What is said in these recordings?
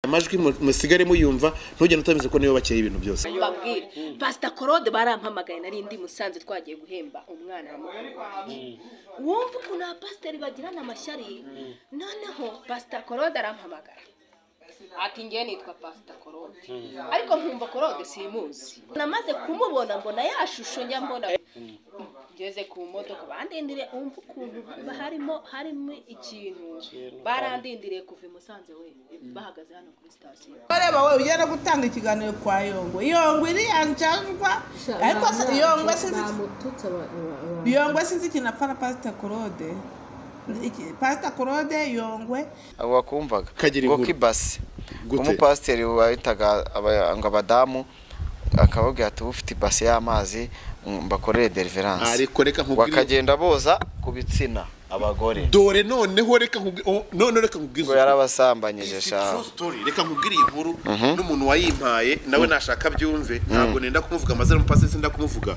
amajwi musigare muyumva ntugende utamize ko niyo bakeye ibintu byose. Babwire Pastor Claude barampamagaye nari ndi Musanze twagiye guhemba umwana wumva ukuntu abapasiteri bagirana amashyari noneho Pastor Claude arampamagara ati ngiye nitwa Pastor Claude ariko nkumva Claude simuzi namaze kumubona mbona yashusho njya mbona ngeze ku modoka bandindire umva ukuntu harimo ikintu barandindiriye kuva Musanze we bahagaze hano kuri station bareba we ugenda gutanga ikiganiro kwa Yongwe iri yanjajwa ariko Yongwe sinzi kinapfana Pastor Claude Pastor Claude Yongwe abo bakumvaga ngo kibasi umupasiteri wahitaga abadamu akababwira ati ufite ibasi y'amazi mbakorere deliverance ariko reka nkubwire bakagenda boza kubitsina abagore dore noneho reka nkubwize yarabasambanyije sha reka nkubwire inkuru n'umuntu wayimpaye nawe nashaka byumve ntabwo nenda kumuvuga amazina umupasiteri sinda kumuvuga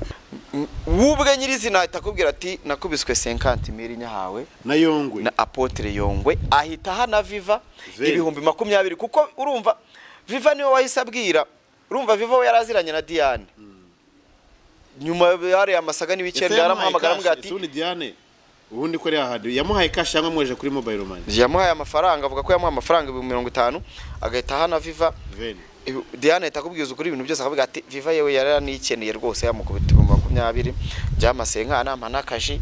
wubwe nyirizina itakubwira ati nakubiswe 50,000 nyahawe na Yongwe na apotre Yongwe ahita hana Viva ibihumbi 20 kuko urumva Viva niwe wahisabwira urumva Viva we yaraziranye na Diane nyuma yari amasaga n'ibikende yaramuhamagara mbwa ati suni Diane ubundi ko yahadi yamuhaye cash yamwe mweje kuri mobile money yamuhaye amafaranga avuga ko yamuhaye amafaranga 50 agahita hana Viva Diane itakubwiza ukuri ibintu byose akavuga ati Viva yewe yaranikeneye rwose yamukubita 20 byamasenkana manakaji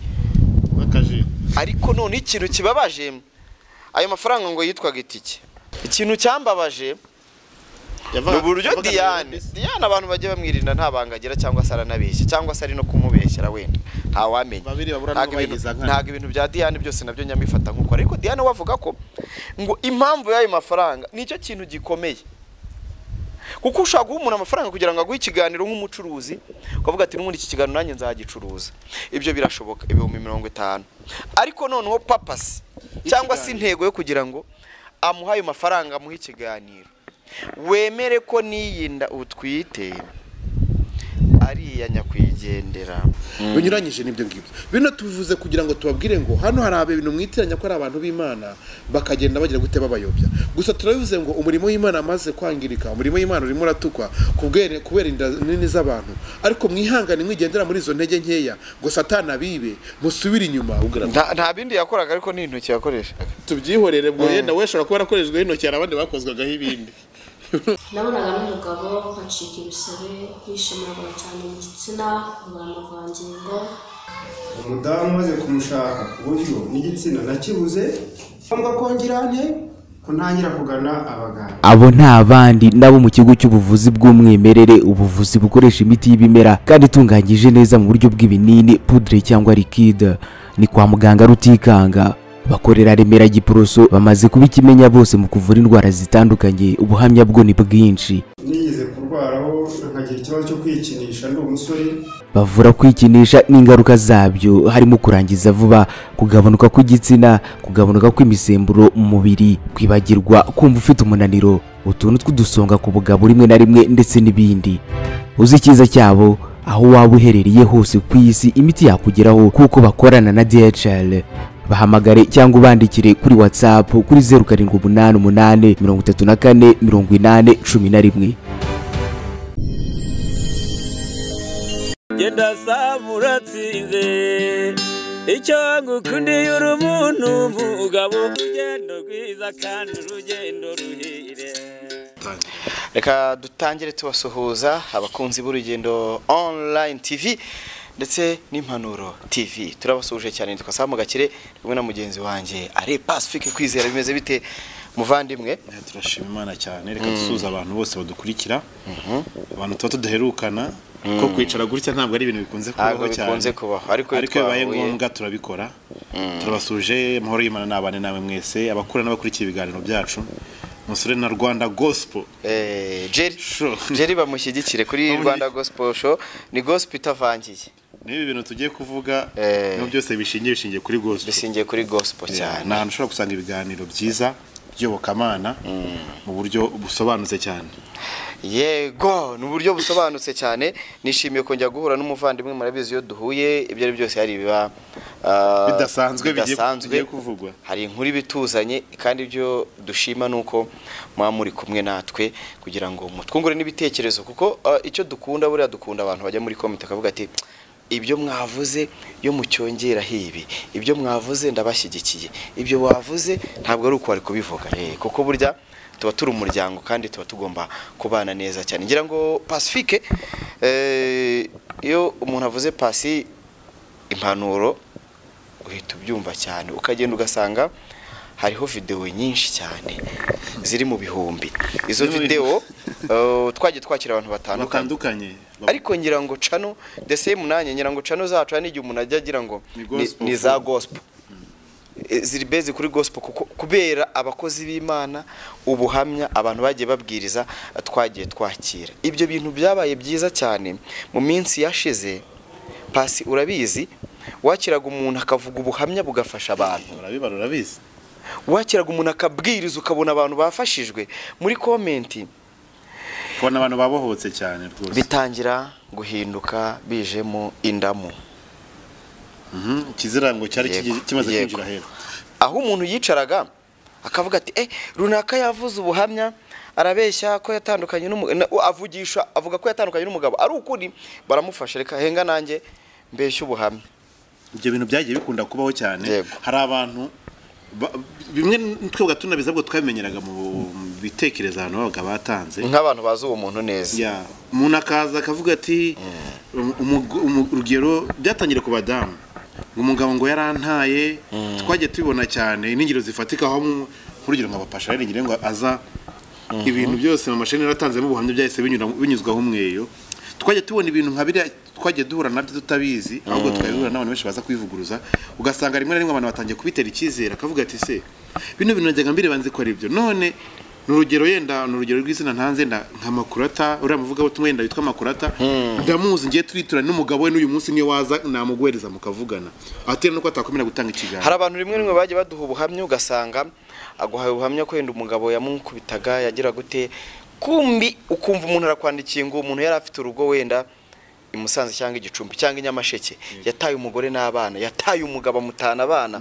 ariko none ikintu kibabaje ayo mafaranga ngo yitwaga itike ikintu cyambabaje nuburyo Diane abantu bajye bamwirinda ntabangagira cyangwa se aranabeshya cyangwa se ari no kumubeshyera wenda nta wamenye ntago ibintu bya Diane byose nabyo nyamifata nkuko ariko Diane wavuga ko ngo impamvu y'ayo mafaranga nicyo kintu gikomeye kuko ushaka guha umuntu amafaranga kugira ngo aguhe ikiganiro nk'umucuruzi ukavuga ati n'ubundi iki kiganiro nanjye nzagicuruza ibyo birashoboka 50,000 ariko noneho Paccy cyangwa se intego yo kugira ngo amuhaye amafaranga amuhe ikiganiro wemere ko niyinda utwite ari ya nyakwigendera binyuranyije nibyo ngibyo bino tuvuze kugira ngo tubabwire ngo hano hari ibintu mwitiranya ko ari abantu b'Imana bakagenda bagira gute babayobya gusa turabivuze ngo umurimo w'Imana amaze kwangirika umurimo w'Imana urimo uratukwa kubera inda nini z'abantu ariko mwihangane mwigendera muri izo ntege nkeya ngo Satani abibe musubira inyuma nta bindi yakoraga ariko ni intoki yakoreshaga tubyihorere bwo yenda weshora ko barakorejwe intoki arabandi bakozwagaho ibindi nabonaga n'umugabo acika ibisebe yishimiraga cyane mu gitsina uburangavangingo umudamu umaze kumushaka ku buryo n'igitsina nakibuze ngombwa kongera nte kuntangira kugana abaganga abo nta bandi nabo mu kigo cy'ubuvuzi bw'umwimerere ubuvuzi bukoresha imiti y'ibimera kandi itunganyije neza mu buryo bw'ibinini poudre cyangwa liquide ni kwa muganga Rutikanga bakorera Remera Giporoso bamaze kubikimenya bose mu kuvura indwara zitandukanye ubuhamya bwo ni bwinshi nigeze kurwaraho nkagira ikibazo cyo kwikinisha ndi umusore bavura kwikinisha n'ingaruka zabyo harimo kurangiza vuba kugabanuka kw'igitsina kugabanuka kw'imisemburo mu mubiri kwibagirwa kumva ufite umunaniro utuntu tw'udusonga ku bugabo rimwe na rimwe ndetse n'ibindi uzi icyiza cyabo aho waba uherereye hose ku isi imiti yakugeraho kuko bakorana na DHL bahamagare cyangwa ubandikire kuri WhatsApp kuri 0788 34 80 Genda samuratsinze icyo ngukundiye urumuntu mugabo urugendo rwiza kandi urugendo ruhire reka dutangire tubasuhuza abakunzi b'Urugendo online TV ndetse n'impanuro TV turabasuhuje cyane twasaba Gakire rimwe na mugenzi wanjye ari Pacifique kwizera bimeze bite muvandimwe turashima Imana cyane reka dusuza abantu bose badukurikira abantu tuba tudaherukana ko kwicara gutya ntabwo ari ibintu bikunze kubaho cyane ariko bibaye ngombwa turabikora turabasuje amahoro y'Imana n'abane nawe mwese abakura n'abakurikiye ibiganiro byacu musore na Rwanda Gospel Jerry bamushyigikire kuri Rwanda Gospel show ni gospel itavangiye nibi bintu tugiye kuvuga no byose bishingiye kuri gospel bisingiye kuri gospel cyane nta ushobora gusanga ibiganiro byiza by'obokamana mu buryo busobanutse cyane yego n'uburyo busobanutse cyane nishimiye kongera guhura n'umuvandimwe murabizi yo duhuye ibyo ari byose hari biba bidasanzwe bigiye kuvugwa. Hari inkuru ibituzanye kandi ibyo dushima nuko mwa muri kumwe natwe kugira ngo mutwungure n'ibitekerezo kuko icyo dukunda buriya dukunda abantu bajya muri comment akavuga ati ibyo mwavuze yo mucyongera hibi ibyo mwavuze ndabashyigikiye ibyo wavuze ntabwo ari uko ari kubivuga kuko burya tuba turi umuryango kandi tuba tugomba kubana neza cyane ngira ngo Pacifique iyo umuntu avuze Paccy impanuro uhita ubyumva cyane ukagenda ugasanga hariho video nyinshi cyane ziri mu bihumbi izo video twagiye twakira abantu batandukanye ariko ngira ngo cano ndetse munanye ngira ngo cano zacu n'igihe umuntu ajya agira ngo ni za gospel ziri beze kuri gospel kubera abakozi b'Imana ubuhamya abantu bagiye babwiriza twagiye twakira ibyo bintu byabaye byiza cyane mu minsi yashize Paccy urabizi wakiraga umuntu akavuga ubuhamya bugafasha abantu urabizi wakiraga umuntu akabwiriza ukabona abantu bafashijwe muri comment kubona abantu babohotse cyane rwose bitangira guhinduka bijemo indamu kizirango cyari kimaze kwinjira hera aho umuntu yicaraga akavuga ati runaka yavuze ubuhamya arabeshya ko yatandukanye avuga ko yatandukanye n'umugabo ari ukuri baramufasha reka henga nanjye mbeshya ubuhamya ibyo bintu byagiye bikunda kubaho cyane hari abantu bimwe twebwe tunabiza bwo twamenyeraga mu bitekerezo abantu babaga batanze nk'abantu bazi uwo muntu neza umuntu akaza akavuga ati urugero byatangira ku badamu umugabo ngo yarantaye twagiye tubibona cyane n'ingiro zifatika aho urugero nk'abapasha rero ngire ngo aza ibintu byose mu mashini yaratanzemo ubuhamya byahise binyuzwaho umweyo twagiye tubona ibintu nka biriya twagiye duhura nabyo tutabizi ahubwo twahura n'abantu benshi baza kwivuguruza ugasanga rimwe na rimwe abantu batangiye kubitera icyizere akavuga ati se bino bintu najyaga mbere banze ko ari byo none n'urugero yenda n'urugero rw'izina ntanze nka Makurata uriya muvuga butumwa yenda witwa Makurata ndamuzi ngiye turitura n'umugabo we n'uyu munsi niyo waza namuguhereza mukavugana atera nuko atakomera gutanga ikiganiro hari abantu rimwe rimwe bagiye baduha ubuhamya ugasanga aguhaye ubuhamya ko yenda umugabo yamukubitaga yagira gute kumbi ukumva umuntu arakwandikiye ngo umuntu yari afite urugo wenda imusanze cyangwa igicumbi cyangwa inyamasheke yataye umugore n'abana yataye umugabo amutana abana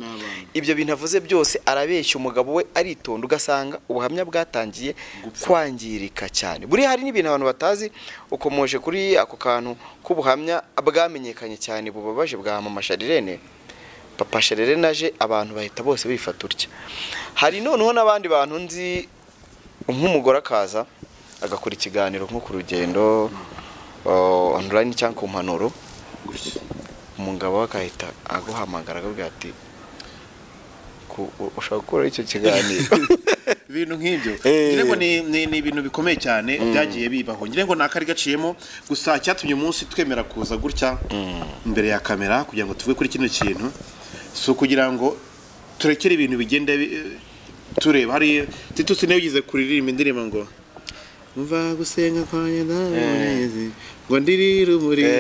ibyo bintu avuze byose arabeshya umugabo we aritonda ugasanga ubuhamya bwatangiye kwangirika cyane buri hari n'ibintu abantu batazi ukomoje kuri ako kantu k'ubuhamya bwamenyekanye cyane bubabaje bwa mama Sharirene papa Sharirene aje abantu bahita bose bifata utya hari noneho n'abandi bantu nzi nk'umugore akaza agakora ikiganiro nko ku Urugendo online cyangwa ku mpanuro umugabo akahita aguhamagara akabwira ati ushaka gukora icyo kiganiro ibintu nk'ibyo ngira ngo ni ibintu bikomeye cyane byagiye bibaho ngira ngo nakari gaciyemo gusa cyatumye umunsi twemera kuza gutya imbere ya kamera kugira ngo tuve kuri kino kintu so kugira ngo turekere ibintu bigenda tureba hari Titus nayo yize kuririmba indirimbo ngo umva gusenga kwanye nawe ngo ndirire umurimo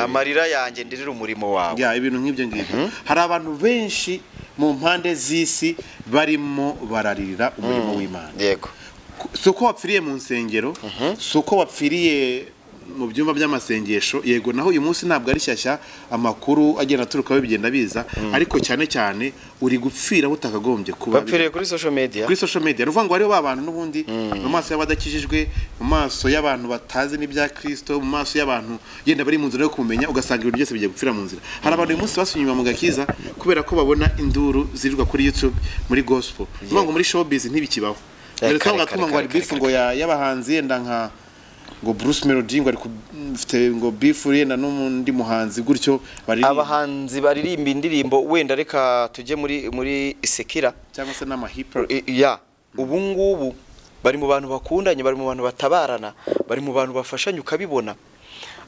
amarira yanjye ndirire umurimo wawe ibintu nk'ibyo ngibyo hari abantu benshi mu mpande z'isi barimo bararirira umurimo w'Imana yego suko wapfiriye mu nsengero suko wapfiriye mu byumba by'amasengesho yego naho uyu munsi ntabwo ari shyashya amakuru agenda aturukaho bigenda biza ariko cyane cyane uri gupfira utakagombye kuba bapfiriye kuri social media nuvuga ngo hariho abantu n'ubundi mu maso y'abadakijijwe mu maso y'abantu batazi n'ibya Kristo mu maso y'abantu yenda bari mu nzira yo kumenya ugasanga ibintu byose bigiye gupfira mu nzira hari abantu uyu munsi basunyuma mu gakiza kubera ko babona induru zirirwa kuri YouTube muri gospel nuvuga ngo muri showbiz ntibikibaho rero cyangwa ngo ari beef ngo y'abahanzi yenda nka ngo Bruce Melody ngo ari kufite ngo beef yenda n'undi muhanzi gutyo abahanzi baririmba indirimbo wenda reka tujye muri Sekira cyangwa se n'ama hip hop ubu ngubu bari mu bantu bakundanye bari mu bantu batabarana bari mu bantu bafashanya ukabibona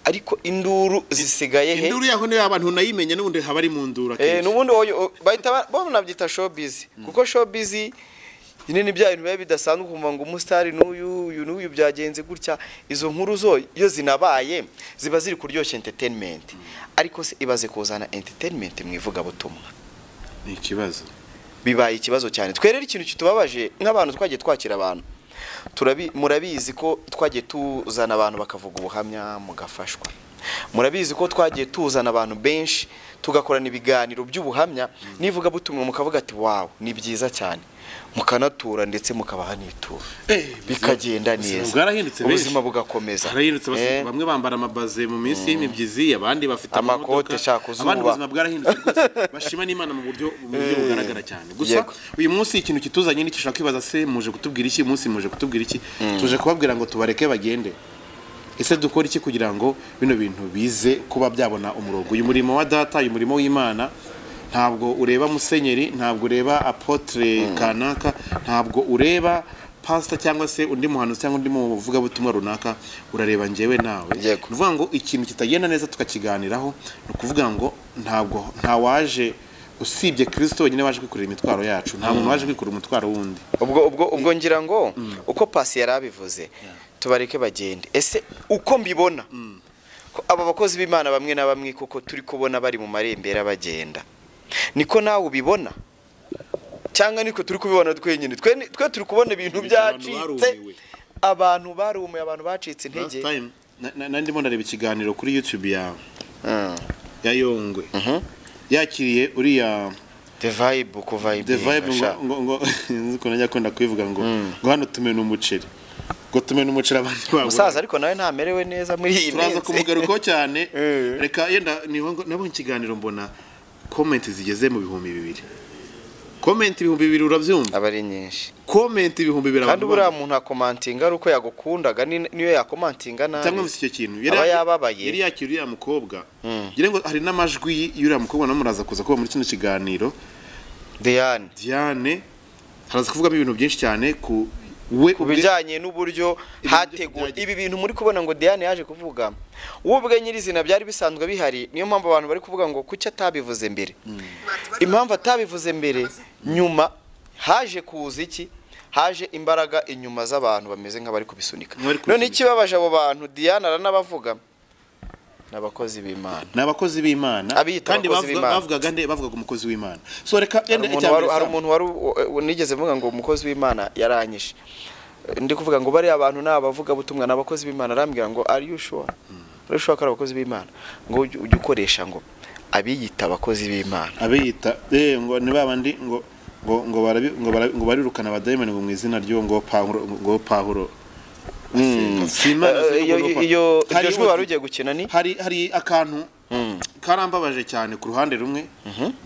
ariko induru zisigaye he induru yaho niyo abantu nayimenye n'ubundi haba ari mu ndura n'ubundi bahita babona byita showbiz kuko showbiz ni bya bintu biba bidasanzwe kumva ngo umusitari n'uyu byagenze gutya izo nkuru zo iyo zinabaye ziba ziri kuryoshya entertainment ariko se ibaze kuzana entertainment mu ivugabutumwa ni ikibazo bibaye ikibazo cyane twerera ikintu kitubabaje nk'abantu twagiye twakira abantu murabizi ko twagiye tuzana abantu bakavuga ubuhamya mugafashwa murabizi ko twagiye tuzana abantu benshi tugakorana ibiganiro by'ubuhamya nivuga butumwe mukavuga ati wow ni byiza cyane mukanatura ndetse mukabaha n'itura bikagenda neza ubuzima bugakomeza bamwe bambara amabaze mu minsi y'imibyizi abandi bafite amakote shaka uzuba abandi ubuzima bwarahindutse bashima n'Imana mu buryo bugaragara cyane gusa uyu munsi ikintu kituzanye n'ikishaka kwibaza se muje kutubwira iki munsi muje kutubwira iki tuje kubabwira ngo tubareke bagende ese dukora iki kugira ngo bino bintu bize kuba byabona umurongo uyu murimo wa data uyu murimo w'Imana ntabwo ureba musenyeri ntabwo ureba apotre kanaka ntabwo ureba pastor cyangwa se undi muhanuzi cyangwa undi muvuga butumwa runaka urareba njewe nawe nuvuga ngo ikintu kitagenda neza tukakiganiraho no kuvuga ngo ntabwo nta waje usibye Kristo wenyine waje kwikurira imitwaro yacu nta muntu waje kwikurira umutwaro wundi ubwo ngira ngo uko Paccy yarabivuze tubareke bagende ese uko mbibona ko aba bakozi b'Imana bamwe na bamwe kuko turi kubona bari mu marembera bagenda niko nawe ubibona cyangwa niko turi kubibona twenyine twe turi kubona ibintu byacitse abantu barumuye abantu bacitse intege ndimo ndareba ikiganiro kuri YouTube ya Yongwe yakiriye uriya the vibe ngo nziko najya kwenda kwivuga ngo hano tumena umuceri ngo tumena umuceri abandi babo musaza ariko nawe ntamerewe neza muri iyi turaza kumugaruko cyane reka yenda niho nabo ikiganiro mbona comment zigeze mu 2000 comment 2000 urabyumva abari nyinshi comment 2000 kandi buriya muntu akomantinga ari uko yagukundaga niyo yakomantinga nabi cyangwa icyo kintu yari yakiriye mukobwa ngira ngo hari n'amajwi y'uriya mukobwa namuraza kuza kuba muri kino kiganiro Diane haraza kuvugamo ibintu byinshi cyane ku bijyanye n'uburyo hateguwe ibi bintu muri kubona ngo Diane yaje kuvuga ubwe nyirizina byari bisanzwe bihari niyo mpamvu abantu bari kuvuga ngo kuki atabivuze mbere impamvu atabivuze mbere nyuma haje kuza iki haje imbaraga inyuma z'abantu bameze nk'abari kubisunika none ikibabaje abo bantu Diane aranabavuga n'abakozi b'Imana kandi bavugaga umukozi w'Imana so reka hari umuntu wari nigeze mvuga ngo umukozi w'Imana yaranyishe ndi kuvuga ngo bari abantu nabavuga butumwa n'abakozi b'Imana arambwira ngo are you sure ko abakozi b'Imana ngo ujye ukoresha ngo abiyita abakozi b'Imana abiyita ngo ni babandi ngo barirukana abadayimoni mu izina ryo ngo Pahuro iyo jwi wari ugiye gukina ni hari akantu karambabaje cyane ku ruhande rumwe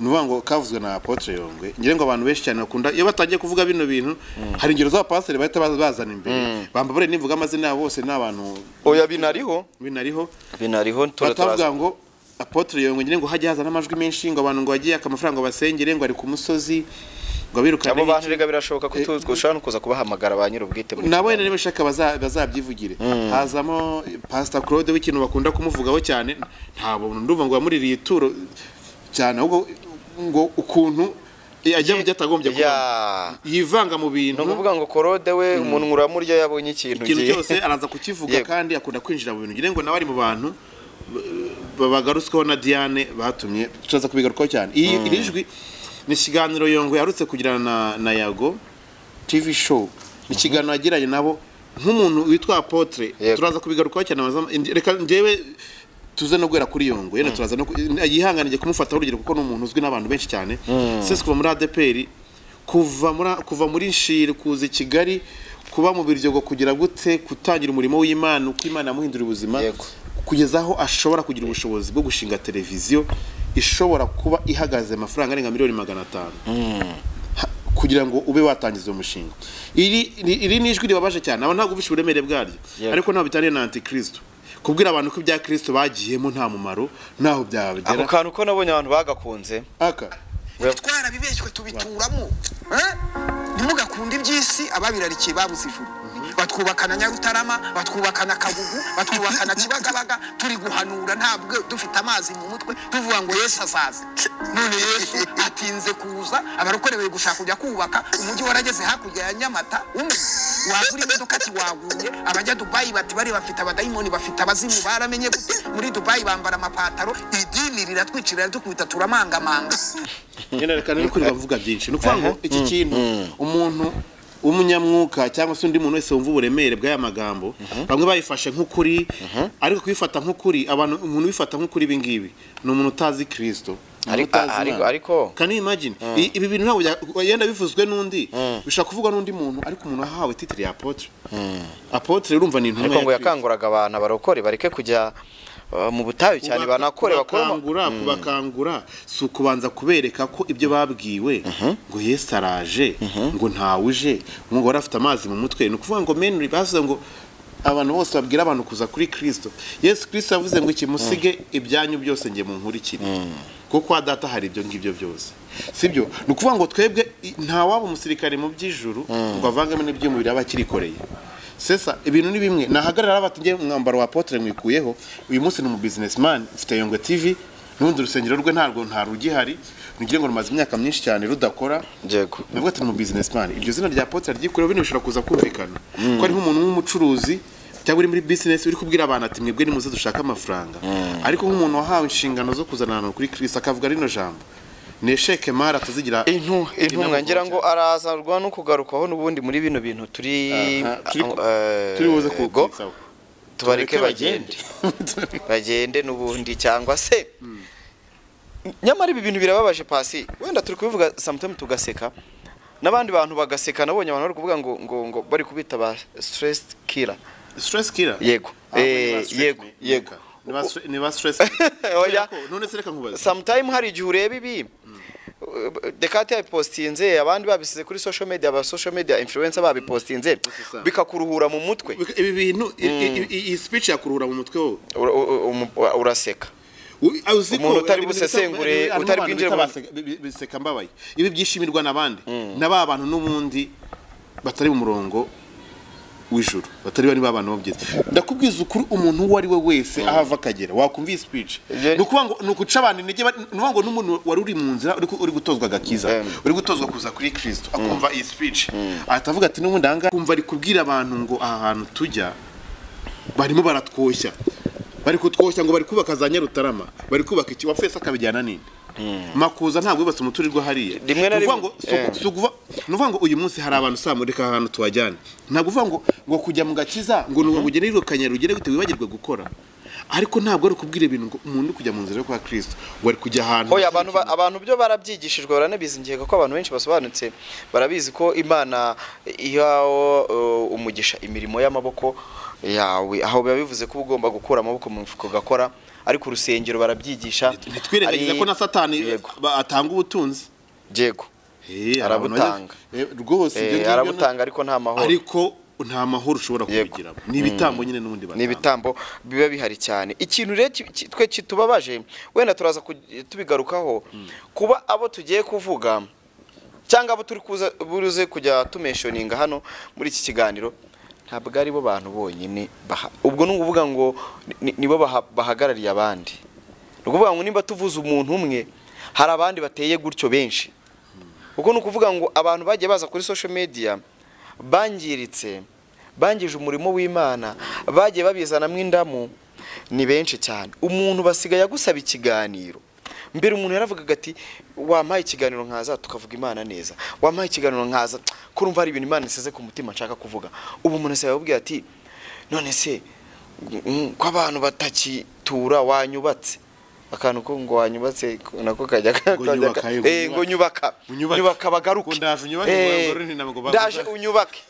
nuvuga ngo kavuzwe na apotre Yongwe ngire ngo abantu benshi cyane bakunda iyo batagiye kuvuga bino bintu hari ingero za pastor bahita bazana imbere bambabure nivuga amazina yabo bose n'abantu oya binariho turavuga ngo apotre Yongwe ngire ngo hajya hazana amajwi menshi ngo abantu ngo bagiye akamafaranga basengere ngo ari ku musozi abo bantu rega birashoboka ko tushobora kuza kubahamagara ba nyir'ubwite nabo yene bashaka bazabyivugire hazamo Pastor Claude w'ikintu bakunda kumuvugaho cyane ntabo ndumva ngo bamuririye ituro cyane ahubwo ngo ukuntu ajya mu byatagombye kuba yivanga mu bintu no kuvuga ngo Claude we umuntu uramurya yabonye ikintu cyose araza kukivuga kandi akunda kwinjira mu bintu ngire ngo nawe ari mu bantu babagarutsweho na Diane batumye tuzaza kubigarukaho cyane iri jwi ni ikiganiro Yongwe yarutse kugirana na Yago TV show ni ikiganiro yagiranye nabo nk'umuntu witwa Apotre turaza kubigarukaho cyane reka njyewe tuze no gwera kuri Yongwe yene turaza no yihanganije kumufata urugero kuko n'umuntu uzwi n'abantu benshi cyane sese kuva muri ADPR kuva muri Nshiri kuza Kigali kuba mu biryogo kugira gute kutangira umurimo w'Imana uko Imana yamuhindura ubuzima kugeza aho ashobora kugira ubushobozi bwo gushinga televiziyo ishobora kuba ihagaze amafaranga arenga miliyoni 500 kugira ngo ube watangiza umushinga iri nijwi ribabaje cyane aba ntabwo bishobora uburemere bwaryo ariko ntabwo bitaniye na antikristo kubwira abantu ko ibya Kristo bagiyemo nta mumaro naho byabagera ako kantu ko nabonye abantu bagakunze twarabibeshywe tubituramo ntimugakunda iby'isi ababirarikiye babuze ijuru batwubakana Nyarutarama batwubakana Kagugu batwubakana Kibagabaga turi guhanura ntabwo dufite amazi mu mutwe tuvuga ngo Yesu azaza none Yesu atinze kuza abarokorewe gushaka kujya kubaka umujyi warageze hakurya ya Nyamata wagura imodoka waguye abajya Dubai bati bari bafite abadayimoni bafite abazimu baramenye gute muri Dubai bambara amapataro idini riratwicira dukubita turamangamanga ngene reka niko bavuga byinshi nukuvuga ngo iki kintu umuntu umunyamwuka cyangwa se undi muntu wese wumva uburemere bw'aya magambo bamwe bayifashe nk'ukuri ariko kwifata nk'ukuri abantu umuntu wifata nk'ukuri ibingibi ni umuntu utazi Kristo ariko can you imagine ibi bintu ntabwo yenda bivuzwe n'undi bishaka kuvugwa n'undi muntu ariko umuntu ahawe titre ya apotre urumva ni intumwa ariko ngo yakanguraga abantu barokore bareke kujya mu butayu cyane banakore kubakangura si ukubanza kubereka ko ibyo babwiwe ngo Yesu araje ngo ntawuje ngo warafite amazi mu mutwe ni ukuvuga ngo menuri bavuze ngo abantu bose babwira abantu kuza kuri Kristo. Yesu Kristo yavuze ngo iki musige ibyanyu byose nge mu nkurikire kuko kwa data hari ibyo ngibyo byose sibyo. Ni ukuvuga ngo twebwe nta waba umusirikare mu by'ijuru ngo avangemo n'iby'umubiri aba akirikoreye. Sesa ibintu ni bimwe nahagarara batinge mwambaro wa apotre mwikuyeho uyu munsi ni mu businessman ufite Yongwe TV n'undi rusengero rwe ntarwo rugihari nugire ngo rumaze imyaka myinshi cyane rudakora yego nubwo ati mu businessman iryo zina rya apotre ryikureho bino bishobora kuza kumvikana ko ari nk'umuntu w'umucuruzi cyangwa uri muri business uri kubwira abantu ati mwebwe nimuze dushaka amafaranga ariko nk'umuntu wahawe inshingano zo kuzanana kuri Kristo akavuga rino jambo nesheke mara tuzigira intunga ngira ngo arazarwa no kugarukaho n'ubundi muri bino bintu turi buze kugo tubareke bagende n'ubundi cyangwa se nyamara ibi bintu birababaje Paccy wenda turi kubivuga sometimes tugaseka n'abandi bantu bagaseka nabonye abantu bari kuvuga ngo bari kubita ba stress killer yego yego ni ba stress oya none sereka nkubaza sometimes hari igihe ureba ibi Dekate yapostinze abandi babisize kuri social media aba social media influencer babipostinze bikakuruhura mu mutwe ibi bintu iyi speech yakuruhura mu mutwe uraseka umuntu utari busesengure utari bwinjire biseka mbabaye ibi byishimirwa nabandi naba abantu n'ubundi batari mu murongo w'ijuru batari bari babana bobyize ndakubwiza ukuri umuntu uwo ari we wese ahava akagera wakumva speech nukuvuga ngo nukuca abantu intege nuvuga ngo n'umuntu wari uri mu nzira uri gutozwa gakiza uri gutozwa kuza kuri Kristo akumva iyi speech atavuga ati n'ubundi anga kumva ari kubwira abantu ngo aha hantu tujya barimo baratwoshya bari kutwoshya ngo bari kubaka za Nyarutarama bari kubaka iki wafese akabijyana ninde makuza ntabwo yubatse umuturirwa hariya nuvuga ngo uyu munsi hari abantu samureka ahantu tuwajyana ntabwo uvuga ngo kujya mu gakiza ngo ugene rirukanye rugere gute wibagirwe gukora ariko ntabwo ari kubwira ibintu ngo umuntu kujya mu nzira yo kwa Kristo wari kujya ahantu hoya abantu byo barabyigishijwe baranabizi ngeka ko abantu benshi basobanutse barabizi ko Imana ihawo umugisha imirimo y'amaboko yawe aho biba bivuze ko ugomba gukura amaboko mu mifuko gakora ariko urusengero barabyigisha nitwirengagiza ko na Satani atanga ubutunzi yego arabutanga rwose arabutanga ariko nta mahoro ushobora kubigira ni ibitambo nyine n'ubundi ni ibitambo biba bihari cyane ikintu rero twe kitubabaje wenda turaza tubigarukaho kuba abo tugiye kuvuga cyangwa abo turi buruze kujya tumeshoninga hano muri iki kiganiro ntabwo ari bo bantu bonyine ubwo n'uvuga ngo nibo bahagarariye abandi nukuvuga ngo nimba tuvuze umuntu umwe hari abandi bateye gutyo benshi ubwo nukuvuga ngo abantu bagiye baza kuri social media bangije umurimo w'Imana bagiye babizanamo indamu ni benshi cyane umuntu basigaye agusaba ikiganiro mbere umuntu yaravugaga ati wampaye ikiganiro nkaza tukavuga Imana neza wampaye ikiganiro nkaza kurumva ari ibintu Imana iseze ku mutima nshaka kuvuga ubu umuntu se yababwiye ati none se ko abantu batakitura wanyubatse akantu ko ngo wanyubatse nako kajya ngo nyubaka bagaruke ndaje unyubake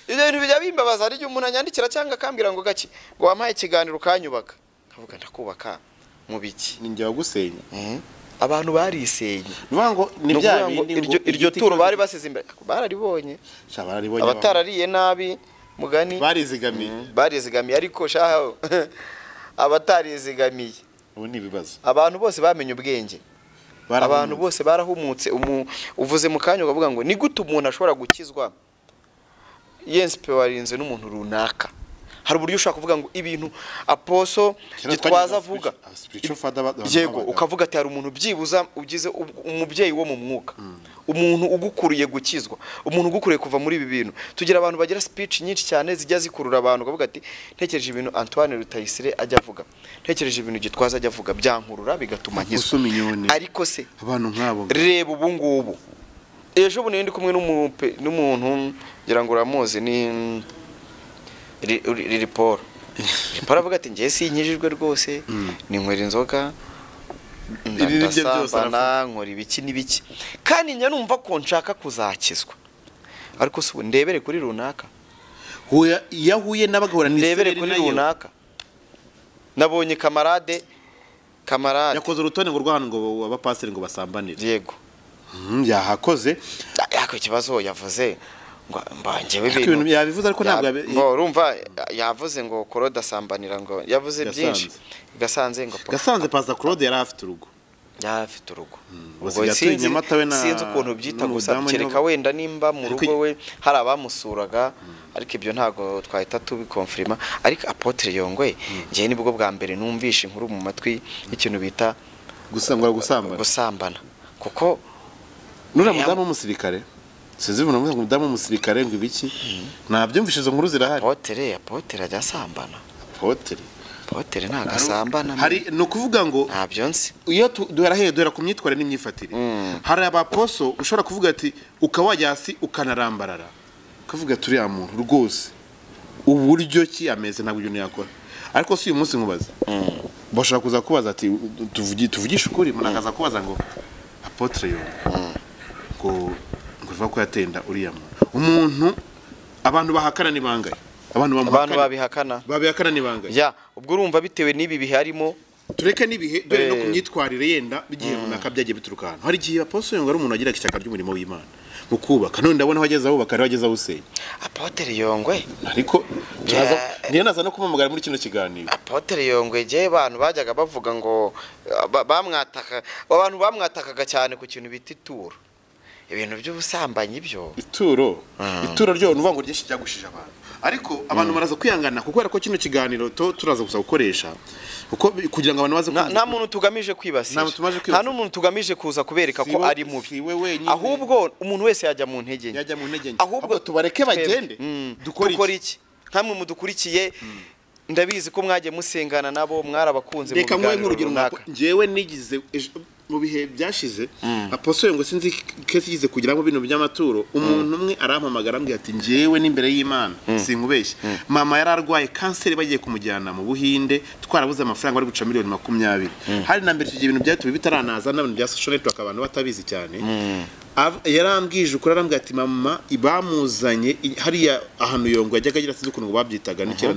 ibyo bintu bijya bimbabaza ari umuntu anyandikira cyangwa akambira ngo gaki ngo wampaye ikiganiro kanyubaka kavuga ndakubaka mu biki ninjye wagusenya abantu barisenye ngo iryo turo bari basize imbere bararibonye abatarariye nabi mugani barizigamiye ariko shaho abatarizigamiye ubu ni ibibazo abantu bose bamenye ubwenge abantu bose barahumutse uvuze mu kanya ukavuga ngo ni gute umuntu ashobora gukizwa yensipe warinze n'umuntu runaka hari uburyo ushaka kuvuga ngo ibintu aposo gitwaza avuga yego ukavuga ati hari umuntu byibuza ugize umubyeyi wo mu mwuka umuntu ugukuriye gukizwa umuntu ugukuriye kuva muri ibi bintu tugira abantu bagira speech nyinshi cyane zijya zikurura abantu ukavuga ati ntekereje ibintu Antoine Rutayisire ajya avuga ntekereje ibintu gitwaza ajya avuga byankurura bigatuma nkizwa ariko se abantu nkabo reba ubu ngubu ejo bundi ndi kumwe n'umuntu ngira ngo uramuzi ni Paul avuga ati ngiye sinkijijwe rwose ni nkwera inzoga ndasambana nkora ibiki n'ibiki kandi njya numva ko nshaka kuzakizwa ariko se ndebere kuri runaka yahuye n'abagahura ndebere kuri runaka nabonye kamarade yakoze urutonde ngo rw'ahantu ngo abapasiteri ngo basambanire yego yahakoze yako ikibazo yavuze ngo mbanjewe ibintu yabivuze ariko ntabwo urumva yavuze ngo Claude asambanira ngo yavuze byinshi gasanze ngo gasanze Pastor Claude yari afite urugo ubwo sinzi ukuntu byita gusa kereka wenda nimba mu rugo we hari abamusuraga ariko ibyo ntago twahita tubikonfirma ariko Apotre Yongwe ngiye nibwo bwa mbere numvisha inkuru mu matwi ikintu bita gusambana kuko nura mudamu w'umusirikare sinzi umuntu ngo mudamu w'umusirikare ngo ibiki nabyumvise izo nkuru zirahari Apotre ajya asambana Apotre ntagasambana hari no kuvuga ngo ntabyo nzi iyo duhera ku myitwarire n'imyifatire hari abaposo ushobora kuvuga ati ukawajya hasi ukanarambarara ukavuga turi ya muntu rwose uburyo ki ameze ntabwo ibintu yakora ariko si uyu munsi nkubaza bashaka kuza kubaza ati tuvugisha ukuri munakaza kubaza ngo Apotre yo ngo uva ko yatenda uriya umuntu abantu bahakana ni bangaye abantu babihakana ni bangaye ya ubwo urumva bitewe n'ibi biharimo tureke n'ibihe dore no kumyitwarire yenda bigiye runaka byagiye bituruka hano hari igihe Apotre Yongwe ari umuntu agira ishyaka ry'umurimo w'Imana mu kubaka none ndabona bageze aho bageze aho usenya Apotre Yongwe ariko niyo naza no kumamagara muri kino kiganiro Apotre Yongwe je abantu bajyaga bavuga ngo abantu bamwatakaga cyane ku kintu bita ituro ibintu by'ubusambanyi byo ituro ryo nuvuga ngo ryinshi cyagushije abantu ariko abantu baraza kwihangana kuko ko kino kiganiro turaza gusa gukoresha kuko kugira ngo abantu baze nta muntu tugamije kwibasira nta n'umuntu tugamije kuza kubereka ko ari mubi ahubwo umuntu wese yajya mu ntege ahubwo tubareke bagende dukora iki nkamwe mudukurikiye ndabizi ko mwagiye musengana nabo mwarabakunze mu biganiro runaka ngewe nigize mu bihe byashize Apotre ngo sinzi kesi yize kugira ngo bintu by'amaturo umuntu umwe arampamagara ambwira ati ngewe n'imbere y'Imana sinkubeshye mama yararwaye kanseri bagiye kumujyana mu Buhinde twarabuze amafaranga ari guca miliyoni 20 hari na mbere ibintu byatubi bitaranaza n'abantu bya social network abantu batabizi cyane yarambwije ukuri arambwira ati mama ibamuzanye hariya ahantu Yongwe yajyaga agira sinzi ukuntu babyitaga n'ikera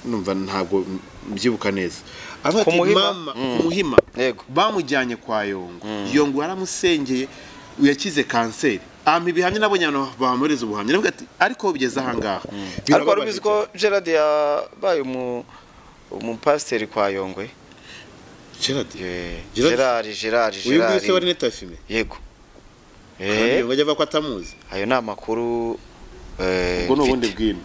numva ntabwo mbyibuka neza kumuhima bamujyanye kwa Yongwe yaramusengeye yakize kanseri ibihamya nabonye abantu bahamuriza ubuhamya navuga ati ariko bigeze ahangaha ariko warubizi ko Gerard yabaye umupasiteri kwa Yongwe Gerard uyu ngwise wari netafime yego Yongwe ajya ko atamuzi ayo ni amakuru ubwo n'ubundi bwino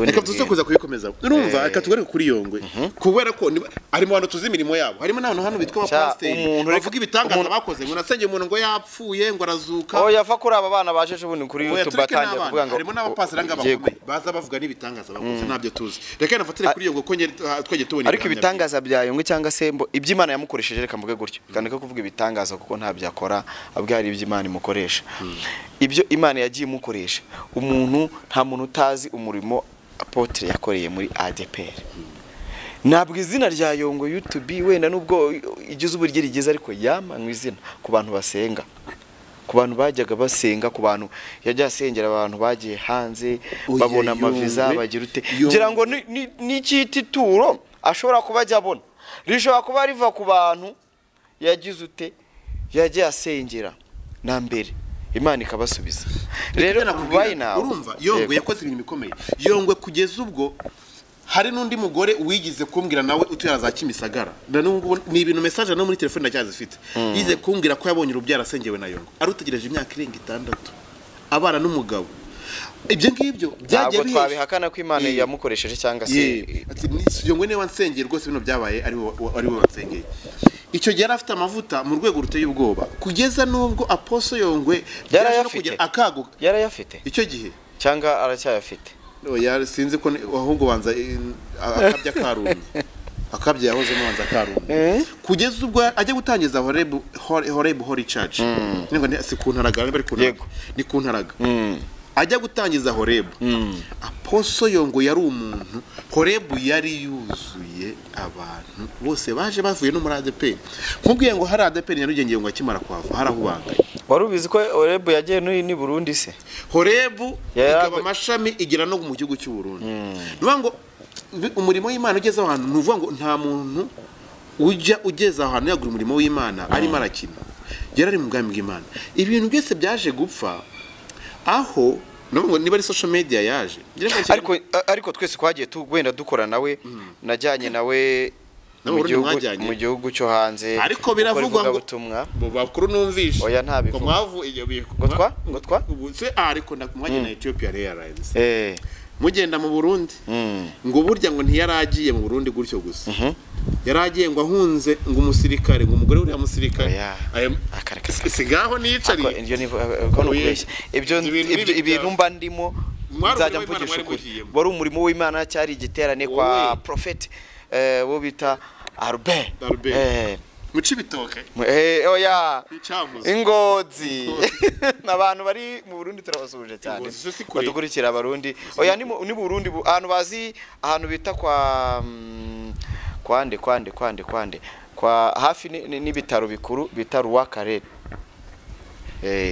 reka tuze kuza kubikomeza urumva reka tugaruke kuri Yongwe kubera ko ari mu bantu tuzi imirimo yabo harimo n'abantu hano bitwa abapasiteri bavuga ibitangaza bakoze ngo nasenge umuntu ngo yapfuye ngo arazuka yava kuri aba bana bajeje ubundi kuri YouTube batangiye kuvuga ngo harimo n'abapasiteri ng'abakomeye baza bavuga n'ibitangaza bakoze ntabyo tuzi reka nafatire kuri Yongwe ko twege tubona ariko ibitangaza bya Yongwe cyangwa se iby'Imana yamukoresheje reka mvuge gutyo kandi ko kuvuga ibitangaza kuko ntabyo akora abwari iby'Imana imukoresha ibyo Imana yagiye imukoresha umuntu nta muntu utazi umurimo Apotre yakoreye muri ADPR ntabwo izina rya Yongwe YouTube wenda nubwo igize uburyo rigeze ariko yamanywe izina ku bantu basenga ku bantu bajyaga basenga ku bantu yajya asengera abantu bagiye hanze babona amaviza bagira ute ngira ngo ni cyitituro ashobora kuba ajya abona rishobora kuba riva ku bantu yagize ute yagiye asengera na mbere Imana ikabasubiza rero nakubaye nawe urumva Yongwe yakoze ibintu bikomeye Yongwe kugeza ubwo hari n'undi mugore wigize kumbwira nawe utuyara za Kimisagara ni ibintu message no muri telefone ndacyazifite yize kumbwira ko yabonye urubyara asengewe na Yongwe arutegereje imyaka irenga 6 abana n'umugabo ibyo ngibyo byagiye bihe twabihakana ko Imana yamukoresheje cyangwa se Yongwe ne wansengeye rwose bino byabaye ari we wansengeye icyo gihe afite amavuta mu rwego ruteye ubwoba kugeza nubwo Apotre Yongwe yarayafite akaguka yarayafite icyo gihe cyangwa aracyayafite sinzi ko ahubwo banza akabya karumye akabye yahoze mubanza karumye kugeza ubwo ajya gutangiza Horeb Holy Church ngo si kuntaraga bari kunaraga ni kuntaraga ajya gutangiza Horeb Apostle Yongo yari umuntu Horeb yari yuzuye abantu bose baje bavuye no muri ADP nkubwiye ngo hari ADP nyarugenge ngo akimara kwava harahubanga warubizi ko Horeb yagiye ni Burundi se Horeb ikaba amashami igira no mu gihugu cy'u Burundi nuvuga ngo umurimo w'Imana ugeze ahantu nuvuga ngo nta muntu ujya ugeze ahantu yagura umurimo w'Imana arimo arakina yarari mu bwami bw'Imana ibintu byose byaje gupfa aho no niba ari social media yaje ariko twese kwagiye tugwenda dukora nawe najyanye nawe mu gihugu cyo hanze ariko biravugwa ngo bakuru numvishe oya ntabivuga mwavu iyo gotwa se ariko ndakumwanye na Ethiopia Airlines mugenda mu Burundi ngo burya ngo ntiyaragiye mu Burundi gutyo gusa yaragiye ngo ahunze ngo umusirikare ngo umugore uri amusirikare sigaho nicariye ibyo ibintu mba ndimo nzajya mvugisha ukuri wari umurimo w'Imana cyari igiterane kwa prophet wo bita Albert muci bitoke oya ingozi nabantu bari mu Burundi turabasuje cyane badukurikira abarundi oya ni Burundi ahantu bazi ahantu bita kwa hafi n'ibitaro bikuru bita Rwakare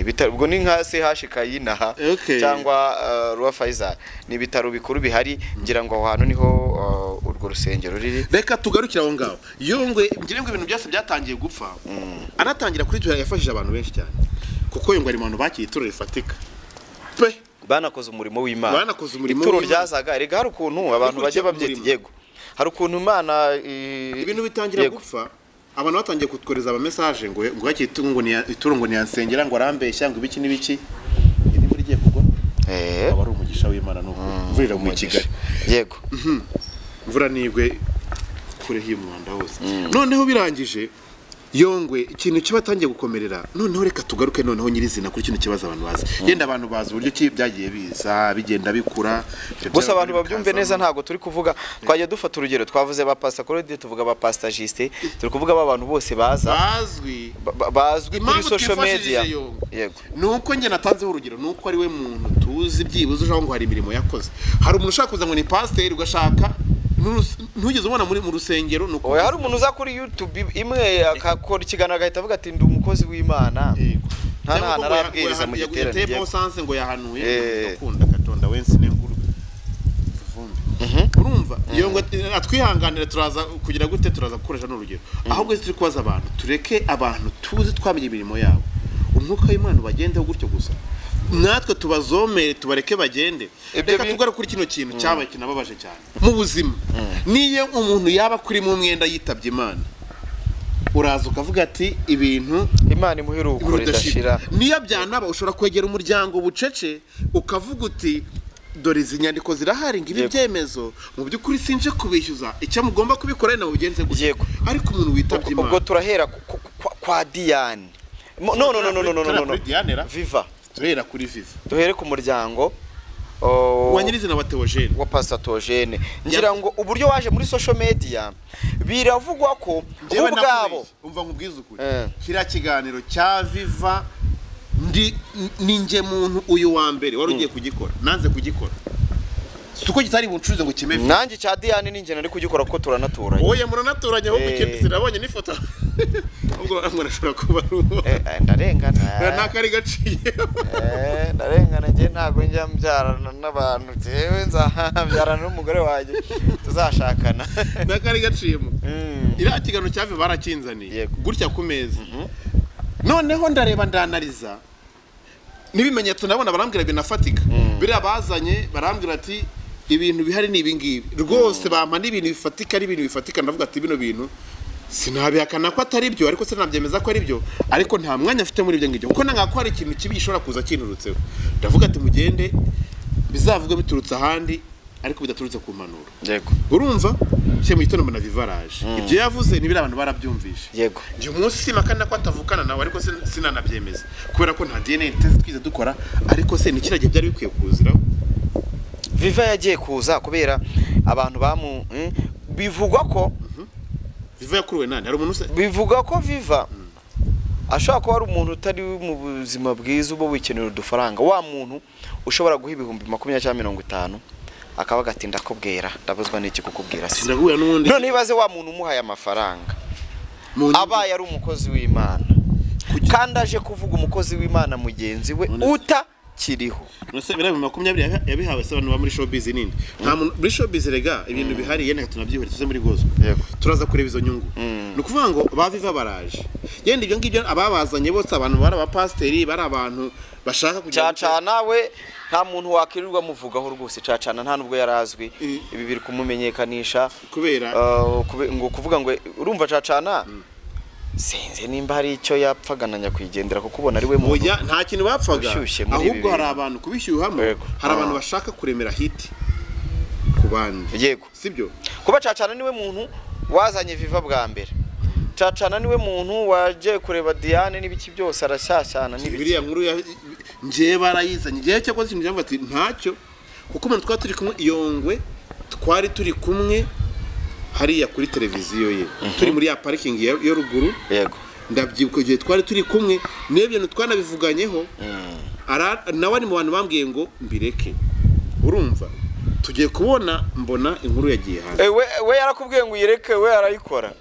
bitaro ubwo ni nka CH Kayinaha cyangwa Rwa Faisal ni bitaro bikuru bihari ngira ngo aho hantu niho urwo rusengero riri reka tugarukira aho ngaho yongwe ngire ngo ibintu byose byatangiye gupfa anatangira kuri twe yafashije abantu benshi cyane kuko yongwe ari abantu bakiye ituro rifatika pe banakoze umurimo w'Imana ituro ryazaga rega hari ukuntu abantu bajye babyita yego hari ukuntu Imana ibintu bitangira gupfa abantu batangiye kutworeza aba message ngo hakitungo ngo ni ituro ngo ni yansengera ngo arambeshya ngo ibiki n'ibiki iri muri giye kugwa aba ari umugisha w'Imana no mvurira mu Kigali yego mvura nibwe kure h'imwanda hose noneho birangije yongwe ikintu kibatangiye gukomerera noneho reka tugaruke noneho nyirizina kuri kintu kibaza abantu bazi yenda abantu bazi uburyo ki byagiye biza bigenda bikura gusa abantu babyumve neza ntago turi kuvuga twagiye dufata urugero twavuze ba Pastor Claude tuvuga ba Pastor Juste turi kuvuga abantu bose bazwi kuri social media yego nuko nge natanzeho urugero nuko ari we muntu tuzi byibuze ujaho ngo hari imirimo yakoze hari umuntu ushaka kuza ngo ni pastor ugashaka ntugeze ubona muri mu rusengero nuko hari umuntu uza kuri YouTube imwe akakora ikiganiro agahita avuga ati ndi umukozi w'Imana nta narabwiriza mu giterane yego sanse ngo yahanuye akunda katonda wensi n'inkuru urumva iyo ngo atwihanganira turaza kugira gute turaza gukoresha n'urugero ahubwo turi kubaza abantu tureke abantu tuzi twamenye imirimo yabo umwuka w'Imana bagendeho gutyo gusa natwe tubazomere tubareke bagende reka tugara kuri kino kintu cyabaye kinababaje cyane mu buzima niyo umuntu yaba kuri mu mwenda yitabye Imana uraza ukavuga ati ibintu Imana imuheruko ridashira niyo byanaba ushobora kwegera umuryango bucece ukavuga uti dore izi nyandiko zirahari ngibi byemezo mu by'ukuri sinje kubishyuza icyo mugomba kubikora na bugenze gutya ariko umuntu witabye Imana ubwo turahera kwa Diane no Viva tuhera kuri Viva duhere ku muryango wanyirizina wa Theogene wa Pastor Theogene ngira ngo uburyo waje muri social media biravugwa ko ubwabo umva nkubwiza ukuri kira kiganiro cya Viva ninje muntu uyu wa mbere wari ugiye kugikora nanze kugikora suko gitari buncuruze ngo kimefe nanjye cya Diane ninje nari kugikora kuko turanaturanye oye muranaturanye aho gukende sinabonye n'ifoto ubwo amwe ashobora kuba ndarengana nakari gaciye ndarengana nge ntago njya mbyarana n'abantu jewe nzabyarana n'umugore waje tuzashakana nakari gaciyemo ira kigano cyave barakinzaniye gutya ku meza noneho ndareba ndanariza nibimenyetso nabona barambwira binafatika biriya bazanye barambwira ati ibintu bihari ni ibingibi rwose bampa n'ibintu bifatika n'ibintu bifatika ndavuga ati bino bintu sinabihakana ko atari byo ariko sinabyemeza ko ari byo ariko nta mwanya afite muri ibyo ngibyo kuko nanga ko hari ikintu kibi gishobora kuza kinturutseho ndavuga ati mugende bizavuga biturutse ahandi ariko bidaturutse ku mpanuro yego urumva cye mu gitondo na Vivaraje ibyo yavuze ni biri abantu barabyumvishe yego nje umunsi simakana ko atavukana nawe ariko sinanabyemeza kubera ko nta DNA test twize dukora ariko se ni kirage byari bikwiye kuziraho Viva yagiye kuza kubera abantu bivugwa ko Viva yakuruwe nani hari umuntu se bivuga ko Viva ashaka ko hari umuntu utari mu buzima bwiza ubo wikenera udufaranga wa muntu ushobora guha ibihumbi 20 cyangwa 50 akaba gatinda kubwira ndabuzwa n'iki kukubwira se none ibaze wa muntu umuhaye amafaranga abaye ari umukozi w'Imana kandi aje kuvuga umukozi w'Imana mugenzi we utakiriho nose birabe 20 yabihawe se abantu ba muri showbiz nindi nta muntu muri showbiz rega ibintu bihari yene tunabyihore tuze muri gozo turaza kureba izo nyungu nukuvuga ngo ba Viva baraje yende ibyo ngibyo ababazanye bose abantu bari abapasteri bari abantu bashaka kujya cacana we nta muntu wakirirwa muvugaho rwose cacana nta nubwo yarazwi ibi biri kumumenyekanisha kubera ngo kuvuga ngo urumva cacana sinze nimba hari icyo yapfagananya kwigendera kuko ubona ari we muntu oya nta kintu bapfaga ahubwo hari abantu kubishyuhamo hari abantu bashaka kuremera hit kubandi yego sibyo kuba cacana niwe muntu wazanye Viva bwa mbere cacana niwe muntu waje kureba Diane n'ibiki byose arashyashyana n'ibiki biriya nkuru nje barayizanye nje cyo koze njye ati ntacyo kuko umuntu twari turi kumwe iyongwe twari turi kumwe hariya kuri televiziyo ye turi muri ya parking yo ruguru yego ndabyibuka gihe twari turi kumwe n'ibyo twanabivuganyeho nawe ni mu bantu bambwiye ngo mbireke urumva tugiye kubona mbona inkuru yagiye hanze we yarakubwiye ngo uyireke we arayikora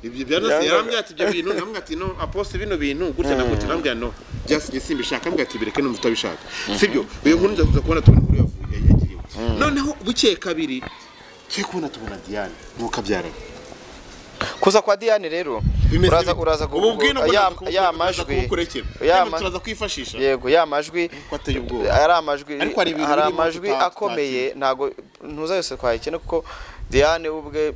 ibyo byanase yarambye ati ibyo bintu namwe ati no aposte bino bintu gutya na gutya nambye no just gisimbishaka mbye ati bireke numva utabishaka sibyo uyo nkuru nza kuza kubona tubona inkuru yagiye noneho buke kabiri cyo kubona tubona Diane nukabyara kuza kwa Diane rero uraza ya majwi turaza kwifashisha yego ya majwi kwateye ubwo ari amajwi akomeye ntago ntuza yose kwayikene kuko Diane ubwe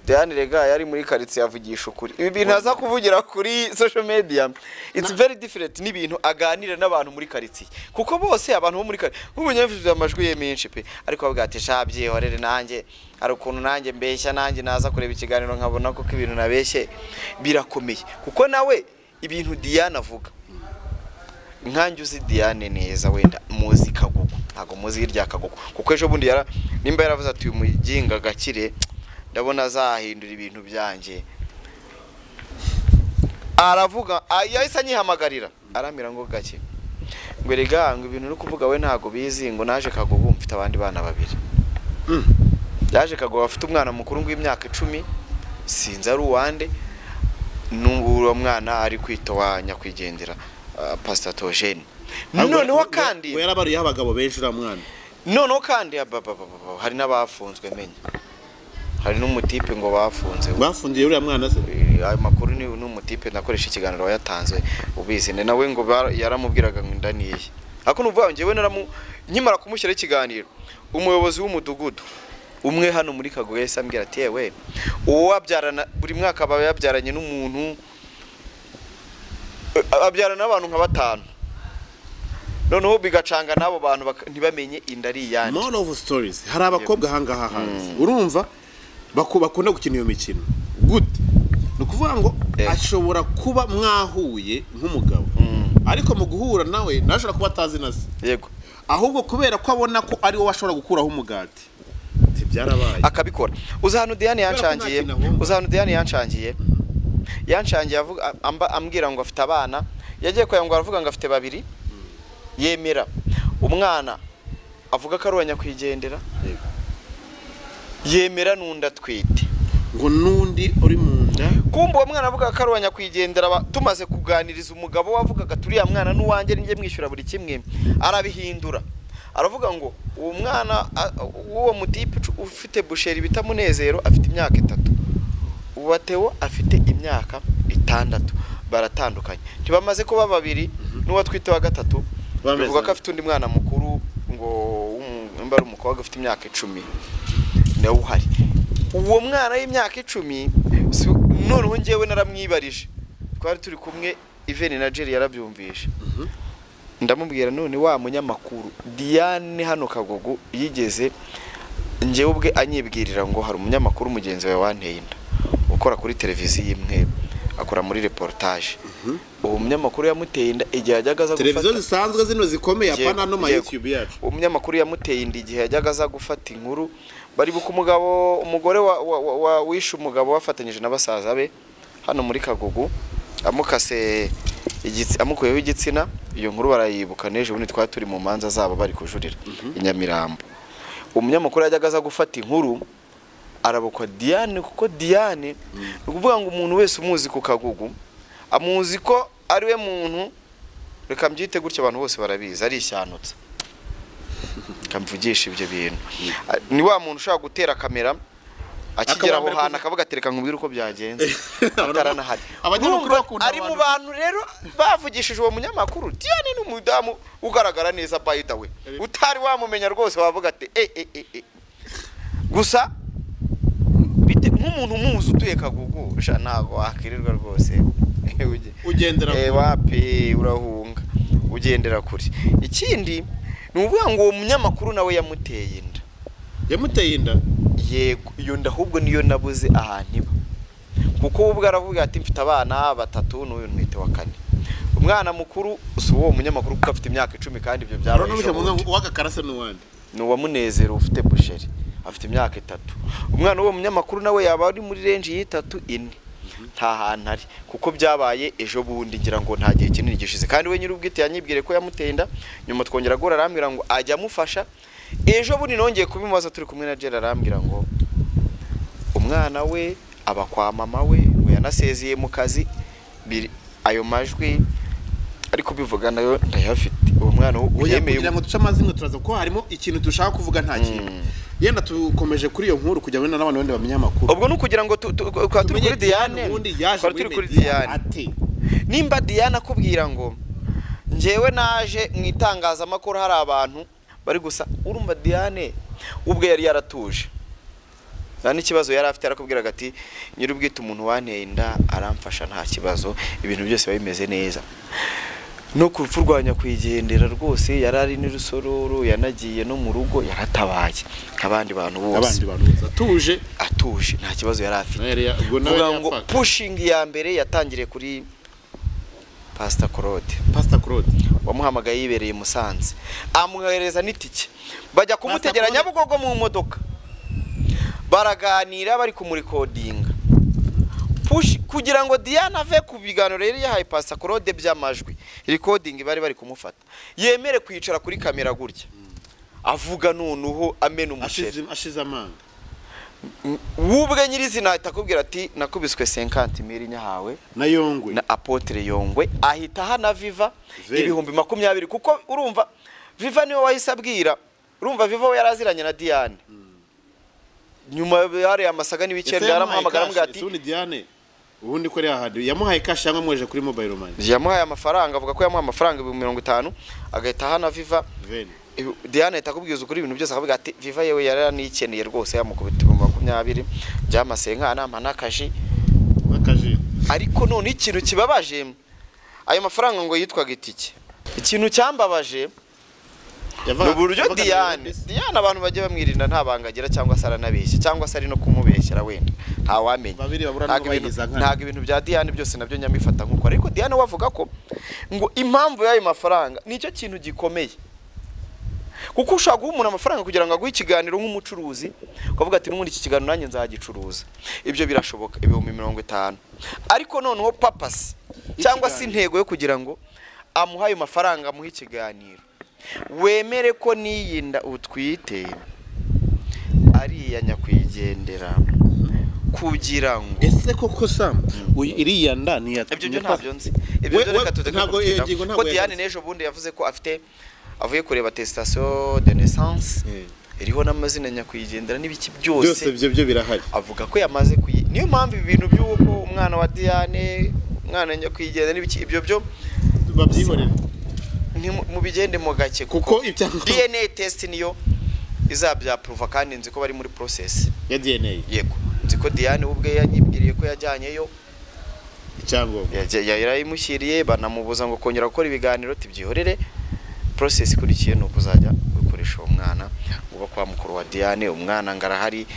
Diane rega yari muri quartier yavugisha ukuri ibi bintu aza kuvugira kuri social media it's very different n'ibintu aganira n'abantu muri quartier kuko bose abantu bo muri quartier ubunyevuze amajwi ye menshi pe ariko bavuga ati shabye horere nanjye ari ukuntu nanjye mbeshya nanjye naza kureba ikiganiro nkabona ko ibintu nabeshye birakomeye kuko nawe ibintu Diane avuga nkanjye uzi Diane neza wenda muzi Kagugu ntago muzi hirya Kagugu kuko ejo bundi nimba yaravuze ati uyu muginga Gakire ndabona azahindura ibintu byanjye aravuga yahise anyihamagarira aramira ngo Gake ngo rega ngo ibintu no kuvuga we ntago bizi ngo naje Kagugu mfite abandi bana babiri yaje Kagugu afite umwana mukuru w'imyaka 10 sinzi ari uwande n'uwo mwana ari kwitowa nyakwigendera Pastor Togene noneho kandi we yarabari y'abagabo benshi ura mwana noneho kandi hari n'abafunzwe menye hari n'umutipe ngo bafungiye uriya mwana se ayo makuru ni n'umutipe nakoresha ikiganiro yatanzwe ubizi nawe ngo yaramubwiraga ngo ndaniye ako nuvuga ngewe nkimara kumushyira ikiganiro umuyobozi w'umudugudu umwe hano muri Kagugu yese ambwira ati yewe uwo wabyarana buri mwaka aba yabyaranye n'umuntu abyarana n'abantu nka 5 noneho bigacanga nabo bantu ntibamenye indari yandi more of stories hari abakobwa hangaha hanze urumva bakunda gukina iyo mikino good nukuvuga ngo ashobora kuba mwahuye nk'umugabo ariko mu guhura nawe nashobora kuba atazi nase yego ahubwo kubera ko abona ko ari wowe ashobora gukuraho umugati byarabaye akabikora uzahanu Diane yanshangiye avuga ambwira ngo afite abana yagiye ko yango aravuga ngo afite 2 yemera umwana avuga ko arwanya kwigendera yemera nunda twite ngo nundi uri munda kumba uwo mwana avuga ko arwanya kwigendera tumaze kuganiriza umugabo wavugaga turiya mwana n'uwanjye ninjye mwishyura buri kimwe arabihindura aravuga ngo uwo mwana uwo mutipe ufite busheri bita Munezero afite imyaka 3 uwa Theo afite imyaka 6 baratandukanye ntibamaze kuba 2 n'uwa twite wa 3 bivuga ko afite undi mwana mukuru ngo mbara umukobwa afite imyaka 10 nawe uhari uwo mwana y'imyaka 10 noneho ngewe naramwibarije twari turi kumwe Even Nigeria yarabyumvisha ndamubwira none wa munyamakuru Diane hano Kagugu yigeze ngewe ubwe anyibwirira ngo hari umunyamakuru mugenzi wawe wanteye inda ukora kuri televiziyo imwe akora muri reportage uwo munyamakuru yamuteye inda igihe yajyaga aza televiziyo gufata zisanzwe zino zikomeye apana no ma YouTube yacu. uwo munyamakuru yamuteye inda igihe yajyaga aza gufata inkuru bari buka umugore wishe umugabo wafatanyije n'abasaza be hano muri Kagugu amukase amukuyeho igitsina. Iyo nkuru barayibuka n'ejo bundi twari turi mu manza zabo bari kujurira inyamirambo. Umunyamakuru yajyaga aza gufata inkuru arabukwa Diane, kuko Diane ukuvuga ngo umuntu wese umuzi ku Kagugu amuzi ko ari we muntu, reka mbyite gutyo abantu bose barabizi, ari ishanutse kamvugisha ibyo bintu. Ni wa muntu ushaka gutera kamera akigera aho hana akavuga tereka nkubwira uko byagenze atarana hari. Ari mu bantu rero bavugishije uwo munyamakuru. Diane ni umudamu ugaragara neza by the way, utari wamumenya rwose wavuga ati gusa bite nk'umuntu muzi utuye Kagugu ntago wakirirwa rwose ugendera wapi urahunga ugendera kuri. Ikindi ni uvuga ngo uwo munyamakuru nawe yamuteye inda. Yego, iyo nda ahubwo niyo nabuze ahantu iba, kuko ubwo aravuga ati mfite abana 3 n'uyu ntwite wa 4. Umwana mukuru si uwo munyamakuru kuko afite imyaka 10 kandi ibyo byaraje. Wagakarase n'uwandi ni uwa Munezero ufite busheri afite imyaka 3. Umwana w'uwo munyamakuru nawe yaba ari muri range y'itatu 4 nta hantu ari, kuko byabaye ejo bundi ngira ngo nta gihe kinini gishize. Kandi we nyir'ubwite yanyibwire ko yamuteye inda, nyuma twongera gora arambwira ngo ajya amufasha. Ejo bundi nongeye kubimubaza turi kumwe na Jera arambwira ngo umwana we aba kwa mama we ngo yanasezeye mu kazi. Ayo majwi ariko bivuga nayo ndayafite. Uwo mwana uyemeye kugira ngo duce amazimwe turaza ko harimo ikintu dushaka kuvuga nta kintu. Yenda tukomeje kuri iyo nkuru kugira ngo n'abandi bandi bamenye amakuru. Ubwo nukugira ngo turi kuri Diane, turi kuri Diane. Nimba Diane akubwira ngo njewe naje mu itangazamakuru hari abantu bari gusa, urumva Diane ubwe yari yaratuje nta n'ikibazo yari afite. Arakubwiraga ati nyir'ubwite umuntu wanteye inda aramfasha nta kibazo, ibintu byose bimeze neza. No kurufurwanya kwigendera rwose yarari n'irusororo, yanagiye no mu rugo yaratabaye abandi bantu bose atuje nta kibazo yari afite. Vuga ngo pushing ya mbere yatangiriye kuri Pastor Claude wamuhamagaye yibereye Musanze, amuhereza n'itike bajya kumutegera Nyabugogo mu modoka, baraganira bari kumurikodinga push kugira ngo Diane ave ku biganiro rero yahaye Pastor Claude by'amajwi recording bari kumufata, yemere kwicara kuri kamera gutya avuga noneho amena umusheri ashize amanga. Wubwe nyirizina atakubwira ati nakubiswe 50,000 nyahawe na Yongwe na Apotre Yongwe, ahita hana Viva ibihumbi 20, kuko urumva Viva niwe wahise abwira. Urumva Viva we yaraziranye na Diane. Nyuma yari amasaga n'ibikende yaramuhamagara mbwa ati Suni Diane ubundi ko yahadi yamuhaye cash cyangwa mweje kuri mobile money. Yamuhaye amafaranga, avuga ko yamuhaye amafaranga 50,000 agahita hana Viva. Diane atakubwiza ukuri ibintu byose akavuga ati Viva yewe yaranikeneye rwose yamukubita 20 by'amasenkana manakaji. Ariko none ikintu kibabaje ayo mafaranga ngo yitwaga itike. Ikintu cyambabaje n'uburyo Diane abantu bajye bamwirinda nta bangagira cyangwa se aranabeshya cyangwa se ari no kumubeshyera wenda nta wamenye. Ntago ibintu bya Diane byose nabyo nyamifata nkuko, ariko Diane wavuga ko ngo impamvu y'ayo mafaranga nicyo kintu gikomeye, kuko ushaka guha umuntu amafaranga kugira ngo aguhe ikiganiro nk'umucuruzi ukavuga ati n'ubundi iki kiganiro nanjye nzagicuruza, ibyo birashoboka 50,000. Ariko noneho Paccy cyangwa se intego yo kugira ngo amuhaye amafaranga amuhe ikiganiro, wemere ko niyinda utwite ari ya nyakwigendera kugira ngo ese koko Sam iriya nda ni ya ibyo ntabyo nzi. Ibyo reka tudeka ko Diane n'ejo bundi yavuze ko avuye kureba attestation de naissance iriho n'amazina nyakwigendera n'ibiki byose byo birahari. Avuga ko yamaze niyo mpamvu ibintu by'uko umwana wa Diane umwana nyakwigendera n'ibiki ibyo byo babyihorera mu bigende mu gake, kuko DNA test niyo izabya prova, kandi nzi ko bari muri process ya DNA. Yego, nzi ko Diane ubwe yanyibwiriye ko yajyanyeyo icyangombwa yarayimushyiriye, banamubuza ngo kongera gukora ibiganiro tibyihorere. Process ikurikiye no kuzajya gukoresha uwo mwana uba kwa mukuru wa Diane. Umwana ngarahari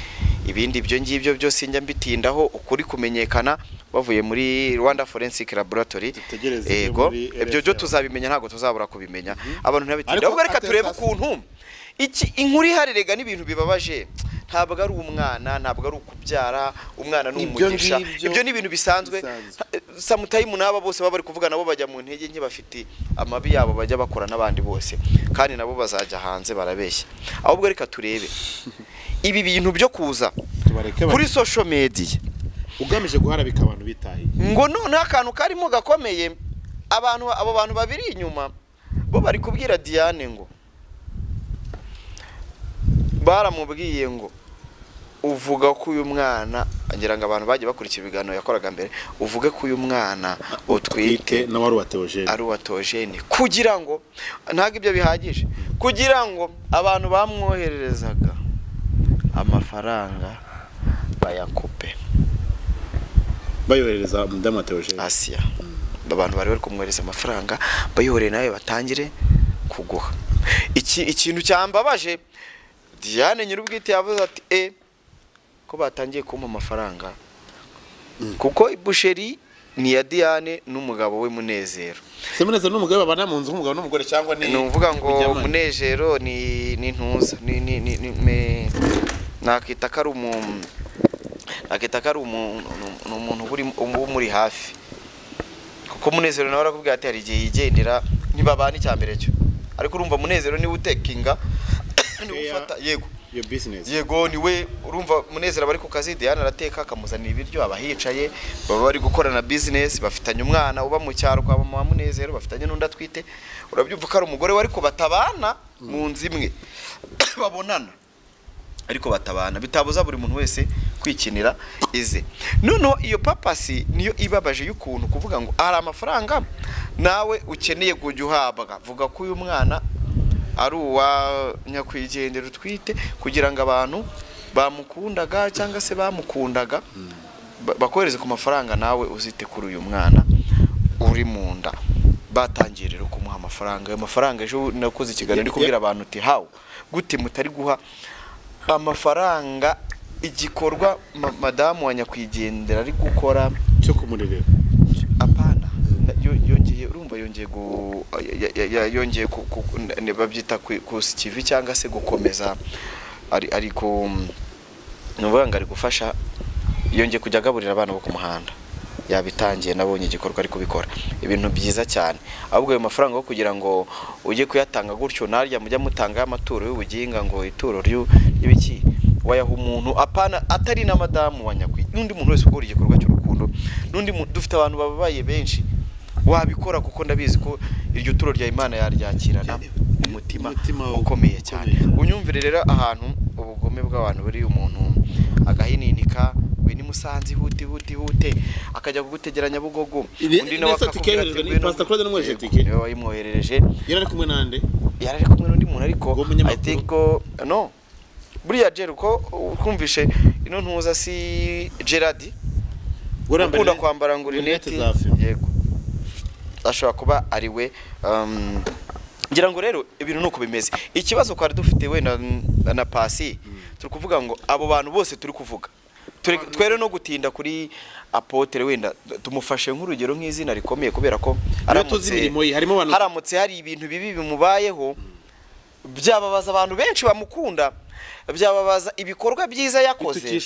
ibindi byo ngibyo byose njya mbitindaho ukuri kumenyekana bavuye muri Rwanda Forensic Laboratory. Yego ibyo byo tuzabimenya ntago tuzabura kubimenya abantu ntabitinda. Ahubwo reka turebe ukuntu iki inkuru iharerega n'ibintu bibabaje. Ntabwo ari umwana, ntabwo ari ukubyara, umwana n'umugisha. Ibyo ni ibintu bisanzwe. Samutayimu naba bose baba bari kuvuga nabo bajya mu ntege nke bafite amabi yabo bajya bakora n'abandi bose. Kandi nabo bazajya hanze barabeshya. Ahubwo reka turebe ibi bintu byo kuza kuri social media ugamije guharabika abantu bitahiye. Ngo none akantu karimo gakomeye abo bantu babiri inyuma bo bari kubwira Diane ngo baramubwiye ngo uvuga ko uyu mwana ngira ngo abantu bagiye bakurikira ibiganiro yakoraga mbere uvuge ko uyu mwana utwite na wari watewogene ari watewogene kugira ngo ntago ibyo bihagije kugira ngo abantu bamwohererezaga amafaranga bayakupe bayohereza mudamu watewogene Asia abantu bari kumwohereza amafaranga bayohore nawe batangire kuguha ikintu cyambabaje Diane nyirubwite yavuze ati ko batangiye kumpa amafaranga kuko ibusheri ni ya Diane n'umugabo we Munezero. Se Munezero n'umugabo babana mu nzu nk'umugabo n'umugore cyangwa ni nuvuga ngo Munezero ni ntuza ni nakita kari umuntu muri hafi kuko Munezero nawe arakubwira ati hari igihe yigendera ntibabana icyambere cyo ariko urumva Munezero ni utekinga ni ufata yego your business yego niwe urumva Munezero bari ku kazi Diane arateka akamuzanira ibiryo abahicaye baba bari gukora na business bafitanye umwana uba mu cyaro kwa mama Munezero bafitanye n'undi atwite urabyumva ko ari umugore wari ko batabana mu nzu imwe babonana ariko batabana bitabuza buri muntu wese kwikinira ize noneho iyo Paccy niyo ibabaje y'ukuntu kuvuga ngo ari amafaranga nawe ukeneye kujya uhabwa vuga ko uyu mwana ari uwa nyakwigendera utwite kugira ngo abantu bamukundaga cyangwa se bamukundaga bakohereze ku mafaranga nawe uzite kuri uyu mwana uri mu nda batangiye rero kumuha amafaranga ayo mafaranga ejo nakoze ikiganiro ndi kubwira abantu uti hawo gute mutari guha amafaranga igikorwa madamu wa nyakwigendera ari gukora cyo kumurerera apana yongeye urumva yongeye babyita ku TV cyangwa se gukomeza ariko nuvuga ngo ari gufasha yongeye kujya agaburira abana bo ku muhanda yabitangiye nabonye igikorwa ari kubikora ibintu byiza cyane ahubwo ayo mafaranga yo kugira ngo ujye kuyatanga gutyo narya mujya mutanga amaturo y'ubuginga ngo ituro y'ibiki wayaha umuntu apana atari na madamu wa nyakwi n'undi muntu wese ukora igikorwa cy'urukundo n'undi dufite abantu babaye benshi wabikora kuko ndabizi ko iryo turo rya Imana yaryakirana umutima ukomeye cyane unyumvire rero ahantu ubugome bw'abantu buri umuntu agahininika we ni Musanzi hute akajya kugutegeranya Bugogo undi nawe akakubwira ni Pastor Claude n'umwe jetike niwe wayimwoherereje yarari kumwe nande yarari kumwe n'undi muntu ariko I think no buriya Jeruko ukumvishe ino ntuza si Gerard ukunda kwambara ngo rinete yego ashobora kuba ari we ngira ngo rero ibintu nuko bimeze ikibazo kwari dufite we na Paccy turi kuvuga ngo abo bantu bose turi kuvuga twere no gutinda kuri apotre wenda tumufashe nk'urugero nk'izina rikomeye kubera ko haramutse hari ibintu bibi bimubayeho byababaza abantu benshi bamukunda byababaza ibikorwa byiza yakoze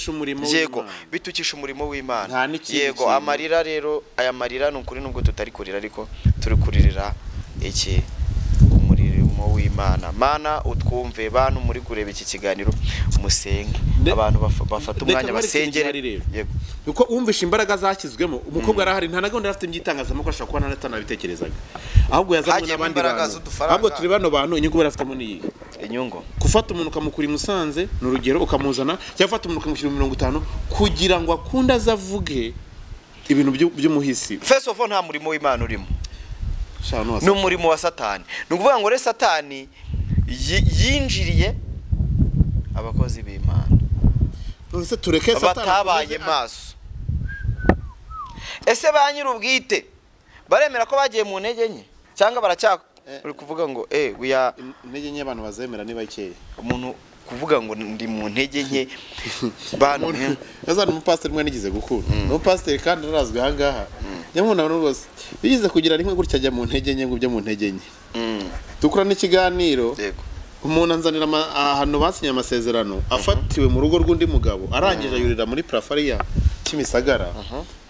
yego bitukisha umurimo w'Imana yego amarira rero aya marira n'ukuri nubwo tutari kurira ariko turi kuririra iki umurimo w'Imana mana utwumve bantu muri kureba iki kiganiro musenge abantu bafata umwanya basengere yego uko umvisha imbaraga zakizwemo umukobwa arahari nta nagahunda afite imyitangazamakuru ashaka kuba natanabitekerezaga ahubwo yazamwe n'abandi bantu ahubwo turi bano bantu inyungu barafitamo niyi inyungu gufata umuntu ukamukura i Musanze n'urugero ukamuzana cyangwa ufata umuntu ukamushyira 50 kugira ngo akunde azavuge ibintu by'umuhisi first of all nta murimo w'Imana urimo n'umurimo wa Satani nukuvuga ngo re Satani yinjiriye abakozi b'Imana ese tureke Satani batabaye maso ese banyirubwite baremera ko bagiye mu ntege nke cyangwa baracyaka uri kuvuga ngo we ya intege nke abantu bazemera niba ikeye umuntu kuvuga ngo ndi mu ntege nke bantu yazana umupasiteri mwe nigize gukura umupasiteri kandi arazwi ahangaha nyamuna abantu bose bigize kugira rimwe gutya ajya mu ntege nke ngo byo mu ntege nke dukora n'ikiganiro umuntu anzanira ahantu basinye amasezerano afatiwe mu rugo rw'undi mugabo arangije ayurira muri plafariya Kimisagara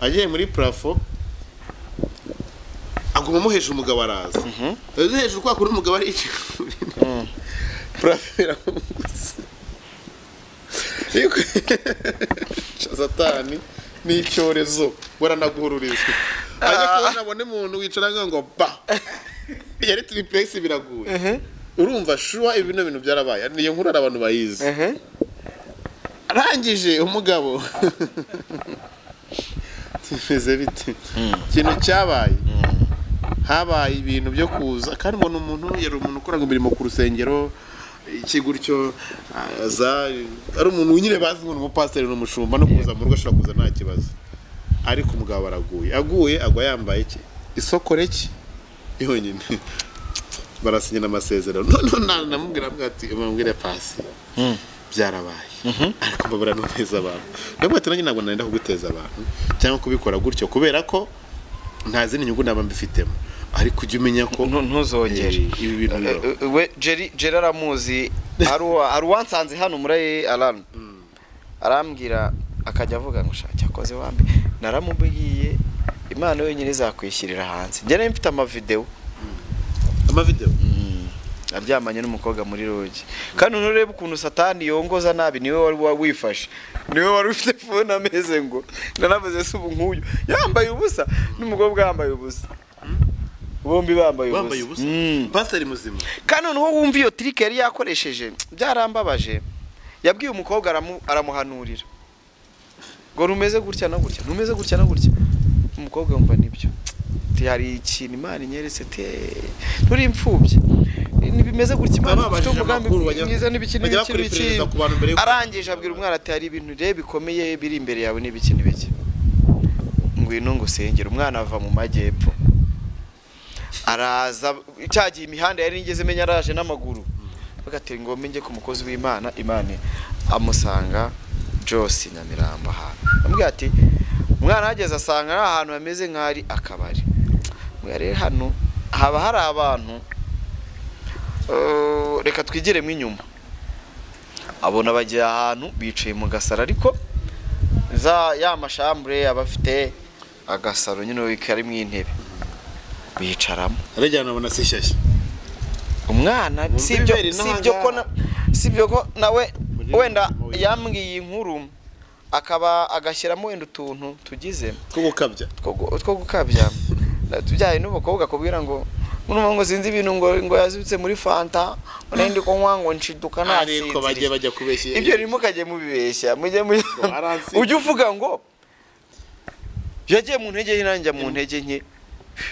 agiye muri plafo aguma muheje umugabo araza hejuru kwa kuri umugabo ari plafera satani n'icyorezo waranaguhururizwa ajya kubona abone umuntu wicara ngo ba yari triplex biraguye urumva shuwa ibintu byarabaye niyo nkuru abantu bayizi arangije umugabo tifeze biti kintu cyabaye habaye ibintu byo kuza kandi mbona umuntu yari umuntu ukora imirimo ku rusengero iki gutyo ari umuntu nyine bazi ngo umupasiteri n'umushumba no kuza mu rugo ashobora kuza nta kibazo ariko umugabo aguye agwa yambaye iki isokore ki yonyine barasinyana amasezerano none namubwira ati umubwire Paccy byarabaye ariko mbabura no neza abantu nabwo ati ntabwo nenda kuguteza abantu cyangwa kubikora gutyo kubera ko nta zindi nyungu naba mbifitemo ariko ujye umenya ko ntuzongere ibi bintu we Jerry aramuzi ari wansanze hano muri Alan arambwira akajya avuga ngo shaka cyakoze wambe naramubwiye Imana yonyine izakwishyirira hanze njye mfite amavideo aryamanye n'umukobwa muri rogi kandi nturebe ukuntu satani yongoza nabi niwe wari wifashe niwe wari ufite phone ameze ngo nanavuze se ubu nkuyu yambaye ubusa n'umukobwa yambaye ubusa bombi bambaye ubusa pastor muzima kandi noneho wumva iyo trick yari yakoresheje byarambabaje yabwiye umukobwa aramuhanurira ngo rumeze gutya na gutya numeze gutya na gutya umukobwa yumva nibyo hari ikintu Imana inyeretse turi imfubye nibimeze gutya Imana ifite umugambi mwiza n'ibikini biki arangije abwira umwana ati hari ibintu rebe bikomeye biri imbere yawe n'ibikini biki ngwino ngo sengera umwana ava mu majyepfo araza cyagiye imihanda yari ngeze menya araje n'amaguru bagatera ingombe nge ku mukozi w'Imana Imana amusanga Jose Nyamiramba ahantu ambwira ati umwana ageze asanga ari ahantu hameze nk'ari akabari mwere hano haba hari abantu reka twigiremo inyuma abona bagiye ahantu bicaye mu gasara ariko ya mashambure abafite agasaro nyine kari mu intebe bicaramo arajyana abona sishyashya umwana sibyo ko nawe wenda yambwiye inkuru akaba agashyiramo wenda utuntu tugize two gukabya tujyaye n'ubukobwa kubwira ngo ngo sinzi ibintu ngo yazibitse muri fanta ndi kunywa ngo nshiduka nasinzira ariko bajya kubeshya ibyo rimo kajye mubibeshya ujye uvuga ngo yagiye mu ntege nke nanjye mu ntege nke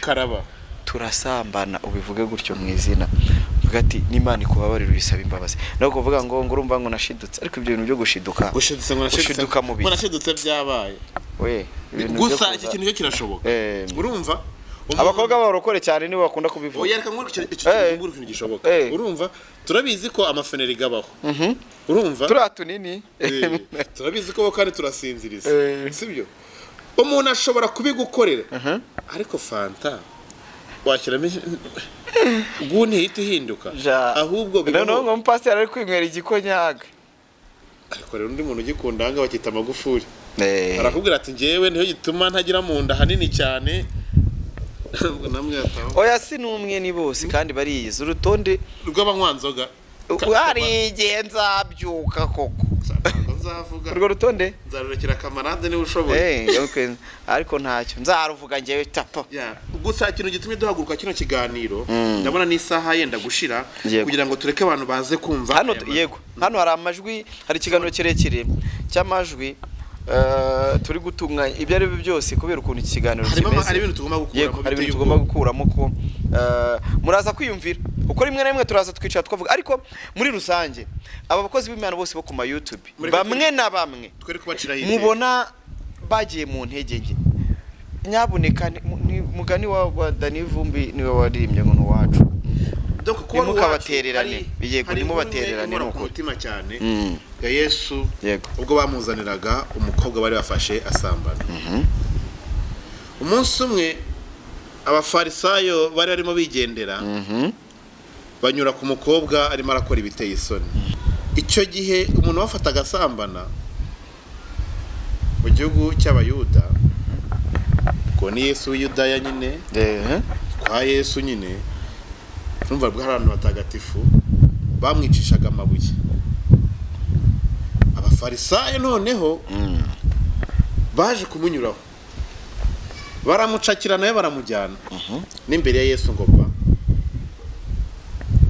karaba turasambana ubivuge gutyo mu izina vuga ati n'Imana ikubabarira ubisaba imbabazi no kuvuga ngo urumva ngo nashidutse ariko ibyo bintu byo gushiduka mu bihe nashidutse byabaye we gusa iki kintu cyo kirashoboka urumva abakobwa barokore cyane nibo bakunda kubivuga oya reka nguru ikintu gishoboka urumva turabizi ko amafeneri gabaho urumva turatunini turabizi ko kandi turasinziriza sibyo umuntu ashobora kubigukorera ariko fanta washyiramo guni hita ihinduka ahubwo no ngo umupasiteri ari kwinywera igikonyaga ariko rero undi muntu ugikunda hanga bakita amagufuri arakubwira ati njyewe niho gituma ntagira mu nda hanini cyane oya si n'umwe ni bose kandi bariyiza urutonde rw'abanywanzoga hari igihe nzabyuka koko nzavuga urwo rutonde nzarurekera kamarade niba ushoboye ariko ntacyo nzaruvuga njyewe tapa gusa ikintu gitumye duhaguruka kino kiganiro ndabona n'isaha yenda gushira kugira ngo tureke abantu baze kumva hano hari amajwi hari ikiganiro kirekire cy'amajwi turi gutunga ibyo ari byo byose kubera ukuntu iki kiganiro kimeze hari ibintu tugomba gukuramo ko muraza kwiyumvira uko rimwe na rimwe turaza twicara twavuga ariko muri rusange aba bakozi b'Imana bose bo ku ma YouTube bamwe na bamwe mubona bagiye mu ntege nke nyabuneka mugani wa Dani Vumbi niwe waririmbye ngo wacu donc kuba mukabatererane yego nimubatererane no kumutima cyane ya Yesu ubwo bamuzaniraga umukobwa bari bafashe asambana umunsi umwe abafarisayo bari arimo bigendera banyura ku mukobwa arimo arakora ibiteye isoni icyo gihe umuntu wafataga asambana mu gihugu cy'abayuda ko ni Yesu w'Yudaya nyine kwa Yesu nyine numva bwa abantu batagatifu bamwicishaga amabuye abafarisayo noneho baje kumunyuraho baramucakira naye baramujyana n'imbere ya Yesu ngo ba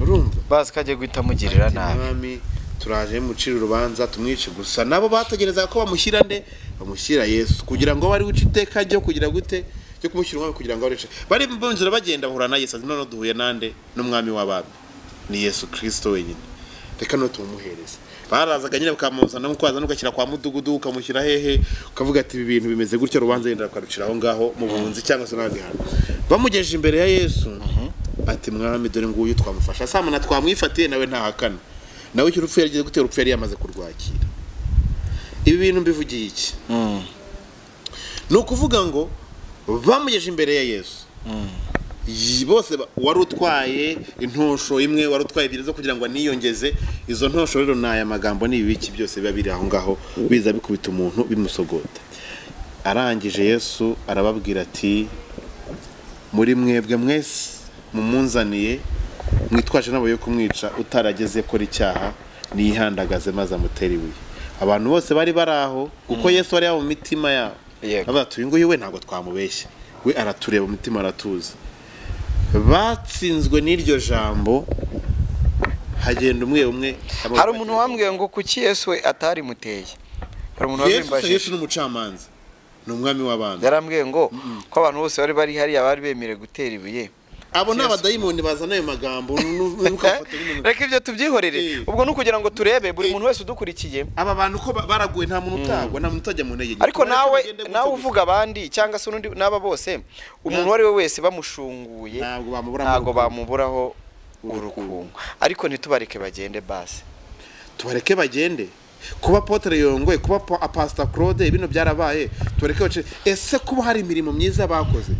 urumva bazi kaje guhita mugirira nabi turaje mucira urubanza tumwice gusa nabo bategereza ko bamushyira nde bamushyira Yesu kugira ngo bari guca iteka ryo kugira gute cyo kumushyira umwami kugira ngo areshe bari mbonzira bagenda bahura na Yesu none duhuye nande n'umwami w'abami ni Yesu Kristo wenyine reka no tumuhereza barazaga nyine bakamuzana no kwaza n'ugashyira kwa mudugudu ukamushyira hehe ukavuga ati ibi bintu bimeze gutyo rubanza yenda kwarucira aho ngaho mu bunzi cyangwa se n'andi hantu bamugejeje imbere ya Yesu ati mwami dore nguyu twamufasha samana twamwifatiye nawe ntahakana nawe icyo urupfu yagize gutera urupfu yari yamaze kurwakira ibi bintu mbivugiye iki ni ukuvuga ngo bamugejeje imbere ya Yesu bose wari utwaye intosho imwe wari utwaye ebyiri zo kugira ngo aniyongeze izo ntosho rero naya magambo n'ibiki byose biba biri aho ngaho biza bikubita umuntu bimusogota arangije Yesu arababwira ati muri mwebwe mwese mumunzaniye mwitwaje nabo yo kumwica utarageze kora icyaha nihandagaze maze amutera ibuye abantu bose bari baraho kuko Yesu ari mu mitima yabo abatuye ngo yewe ntago twamubeshya we aratureba mu mitima aratuza batsinzwe n'iryo jambo hagenda umwe hari umuntu wambwiye ngo kuki Yesu we atari muteye hari umuntu wabimbaje Yesu n'umucamanza n'umwami w'abandi yarambwiye ngo ko abantu bose bari hari abari bemere gutera ibuye abo n'abadayimoni bazana ayo magambo reka ibyo tubyihorere ubwo no kugira ngo turebe buri muntu wese udukurikiye aba bantu ko baraguye nta muntu utagwa nta muntu utajya mu ntege ariko nawe uvuga abandi cyangwa se n'undi n'aba bose umuntu wari we wese bamushunguye ntago bamuburaho urukungu ariko ntitubareke bagende base tubareke bagende kuba Potre Yongwe kuba Pastor Claude bino byarabaye tubareke bace ese kuba hari imirimo myiza bakoze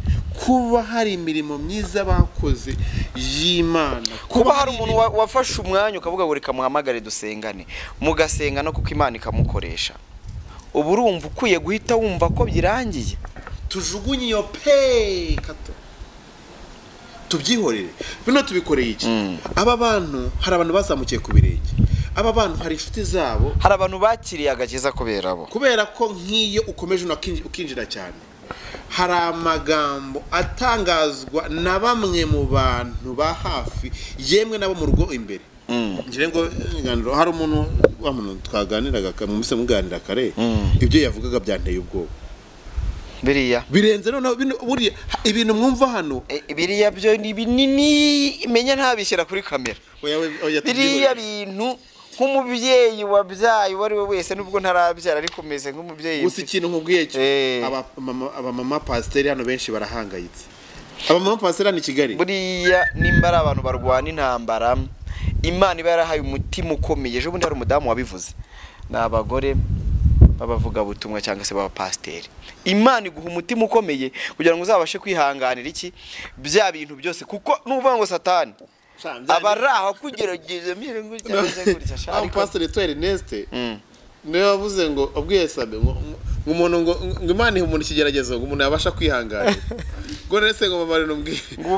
kuba hari imirimo myiza bakoze y'Imana kuba hari umuntu wafashe umwanya ukavuga ngo reka muhamagare dusengane mugasenga no kuko Imana ikamukoresha ubu urumva ukuye guhita wumva ko birangiye tujugunye iyo kato tubyihorere bino tubikoreye iki aba bantu hari abantu bazamukiye ku birenge aba bantu hari inshuti zabo hari abantu bakiriye agakiza kubera ko nk'iyo ukomeje ukinjira cyane hari amagambo atangazwa na bamwe mu bantu ba hafi yemwe nabo mu rugo imbere ngire ngo hari umuntu twaganiraga mu mise muganira kare ibyo yavugaga byanteye ubwoba biriya birenze noneho buriya ibintu mwumva hano biriya byo ni binini menya ntabishyira kuri kamera biriya bintu nk'umubyeyi wabyaye wari we wese nubwo ntarabyara ariko meze nk'umubyeyi gusa ikintu nkubwiye cyo aba mama pasiteri hano benshi barahangayitse aba mama pasiteri ni Kigali buriya nimba ari abantu barwana intambara Imana iba yarahaye umutima ukomeye ejo bundi hari umudamu wabivuze ni abagore babavuga butumwa cyangwa se baba pasiteri Imana iguha umutima ukomeye kugira ngo uzabashe kwihanganira iki bya bintu byose kuko nuvuga ngo Satani abaraho kugerageza mire ngo cyangwa gutya shaka pastor Natwe Ernest ne wavuze ngo ubwiye sabe ngo umuntu ngo Imana ihe umuntu kigeragezo ngo umuntu yabasha kwihangana ngo nese ngo mamare numbwiye ngo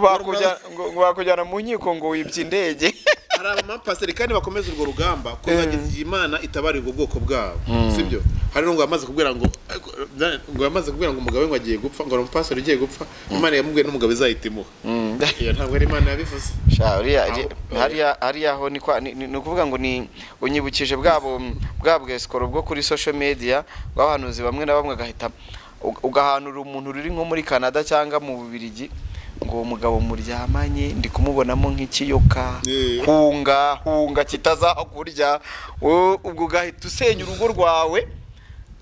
bakujyana mu nkiko ngo wibye indege hari abamapasiteri kandi bakomeza urwo rugamba kuzageza Imana itabarira ubwoko bwabo sibyo hari ngo yamaze kubwira ngo umugabo ngo agiye gupfa ngo umupasiteri ugiye gupfa Imana yamubwiye n'umugabo izahitimuha iyo ntabwo ari Imana yabivuze hari aho ni ukuvuga ngo ni unyibukije bwabwe skoro bwo kuri social media bw'abahanuzi bamwe na bamwe agahita ugahanura umuntu ruri nko muri Canada cyangwa mu Bubiligi ngo umugabo muryamanye ndi kumubonamo nk'ikiyoka hunga kitazakurya ubwo gahita usenya urugo rwawe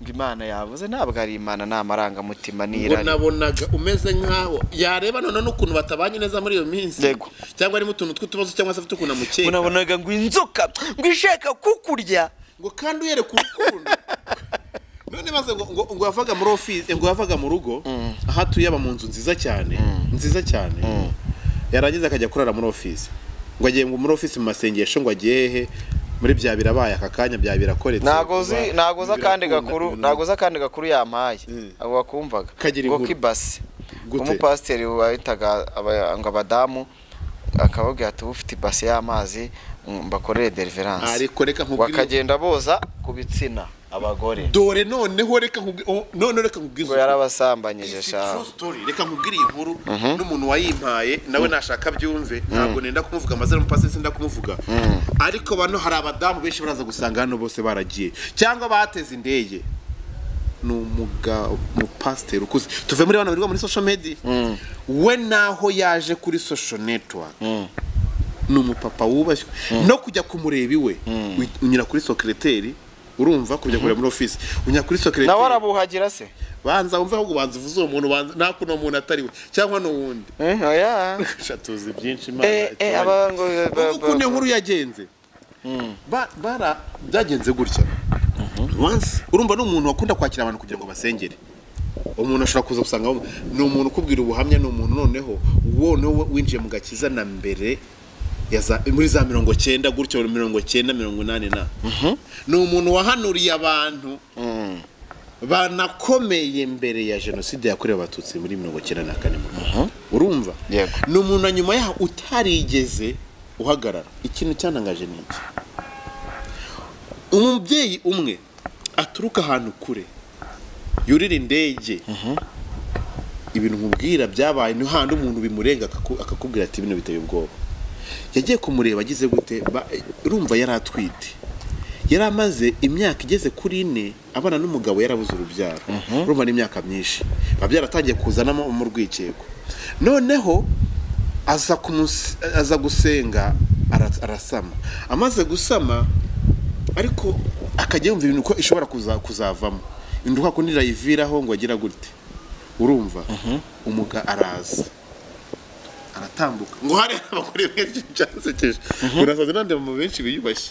ngo Imana yavuze ntabwo ari Imana n'amarangamutima ngo n'irari nabonaga umeze nkaho yareba none n'ukuntu batabanye neza muri iyo minsi Yego. cyangwa ari mutuntu tw'utubazo cyangwa se afite ukuntu amukeka unabonaga ngo inzoka ngo ishaka kukurya ngo kandi uyere ku rukundo none maze ngo yavaga muri office ngo yavaga mu rugo aha tuyaba mu nzu nziza cyane yarangiza akajya kurara muri office ngo agiye muri office mu masengesho ngo agiye he muri bya birabaye akakanya bya birakoretse nagoza kandi gakuru yampaye abo bakumvaga ngo kibase umupasiteri wahitaga ngo abadamu akababwira ati ufite ibase y'amazi mbakorere deliverance ariko reka nkubwire bakagenda boza ku bitsina abagore dore noneho reka nkubwize ngo yarabasambanyije sha reka nkubwire inkuru n'umuntu wayimpaye nawe nashaka byumve ntabwo nenda kumuvuga amazina y'umupasiteri senda kumuvuga ariko bano hari abadamu benshi baraza gusanga hano bose baragiye cyangwa bateze indege n'umupasiteri ukuze tuve muri bano birirwa muri social media we naho yaje kuri social network n'umupapa wubashywe no kujya kumureba iwe unyira kuri secretary urumva kujya kureba muri office unyira kuri secretary nawe arabuhagira se banza wumva ahubwo banza uvuze uwo muntu banza nakuno muntu atari we cyangwa n'uwundi oya shatuzi byinshi Imana abango ukuntu inkuru yagenze byagenze gutya once urumva n'umuntu wakunda kwakira abantu kugira ngo basengere umuntu ashobora kuza gusanga ni umuntu ukubwira ubuhamya ni umuntu noneho winjiye mu gakiza na mbere muri za 90 gutyo 90 na ni umuntu wahanuriye abantu banakomeye mbere ya jenoside yakorewe abatutsi muri 1994 urumva ni umuntu nyuma yaho utarigeze uhagarara ikintu cyanangaje niki umubyeyi umwe aturuka ahantu kure yurira indege ibintu nkubwira byabaye ni handi umuntu bimurenga akakubwira ati bino biteye ubwoba yagiye kumureba agize gute urumva yari atwite yari amaze imyaka igeze kuri 4 abana n'umugabo yarabuze urubyaro urumva n'imyaka myinshi babyara atangiye kuzanamo mu rwikeko noneho aza gusenga arasama amaze gusama ariko akajya yumva ibintu ko ishobora kuzavamo induka ko nirayiviraho ngo agira gute urumva umuga araza aratambuka ngo hari abakore benshi cyansekeje urasaze nande mu benshi biyubashye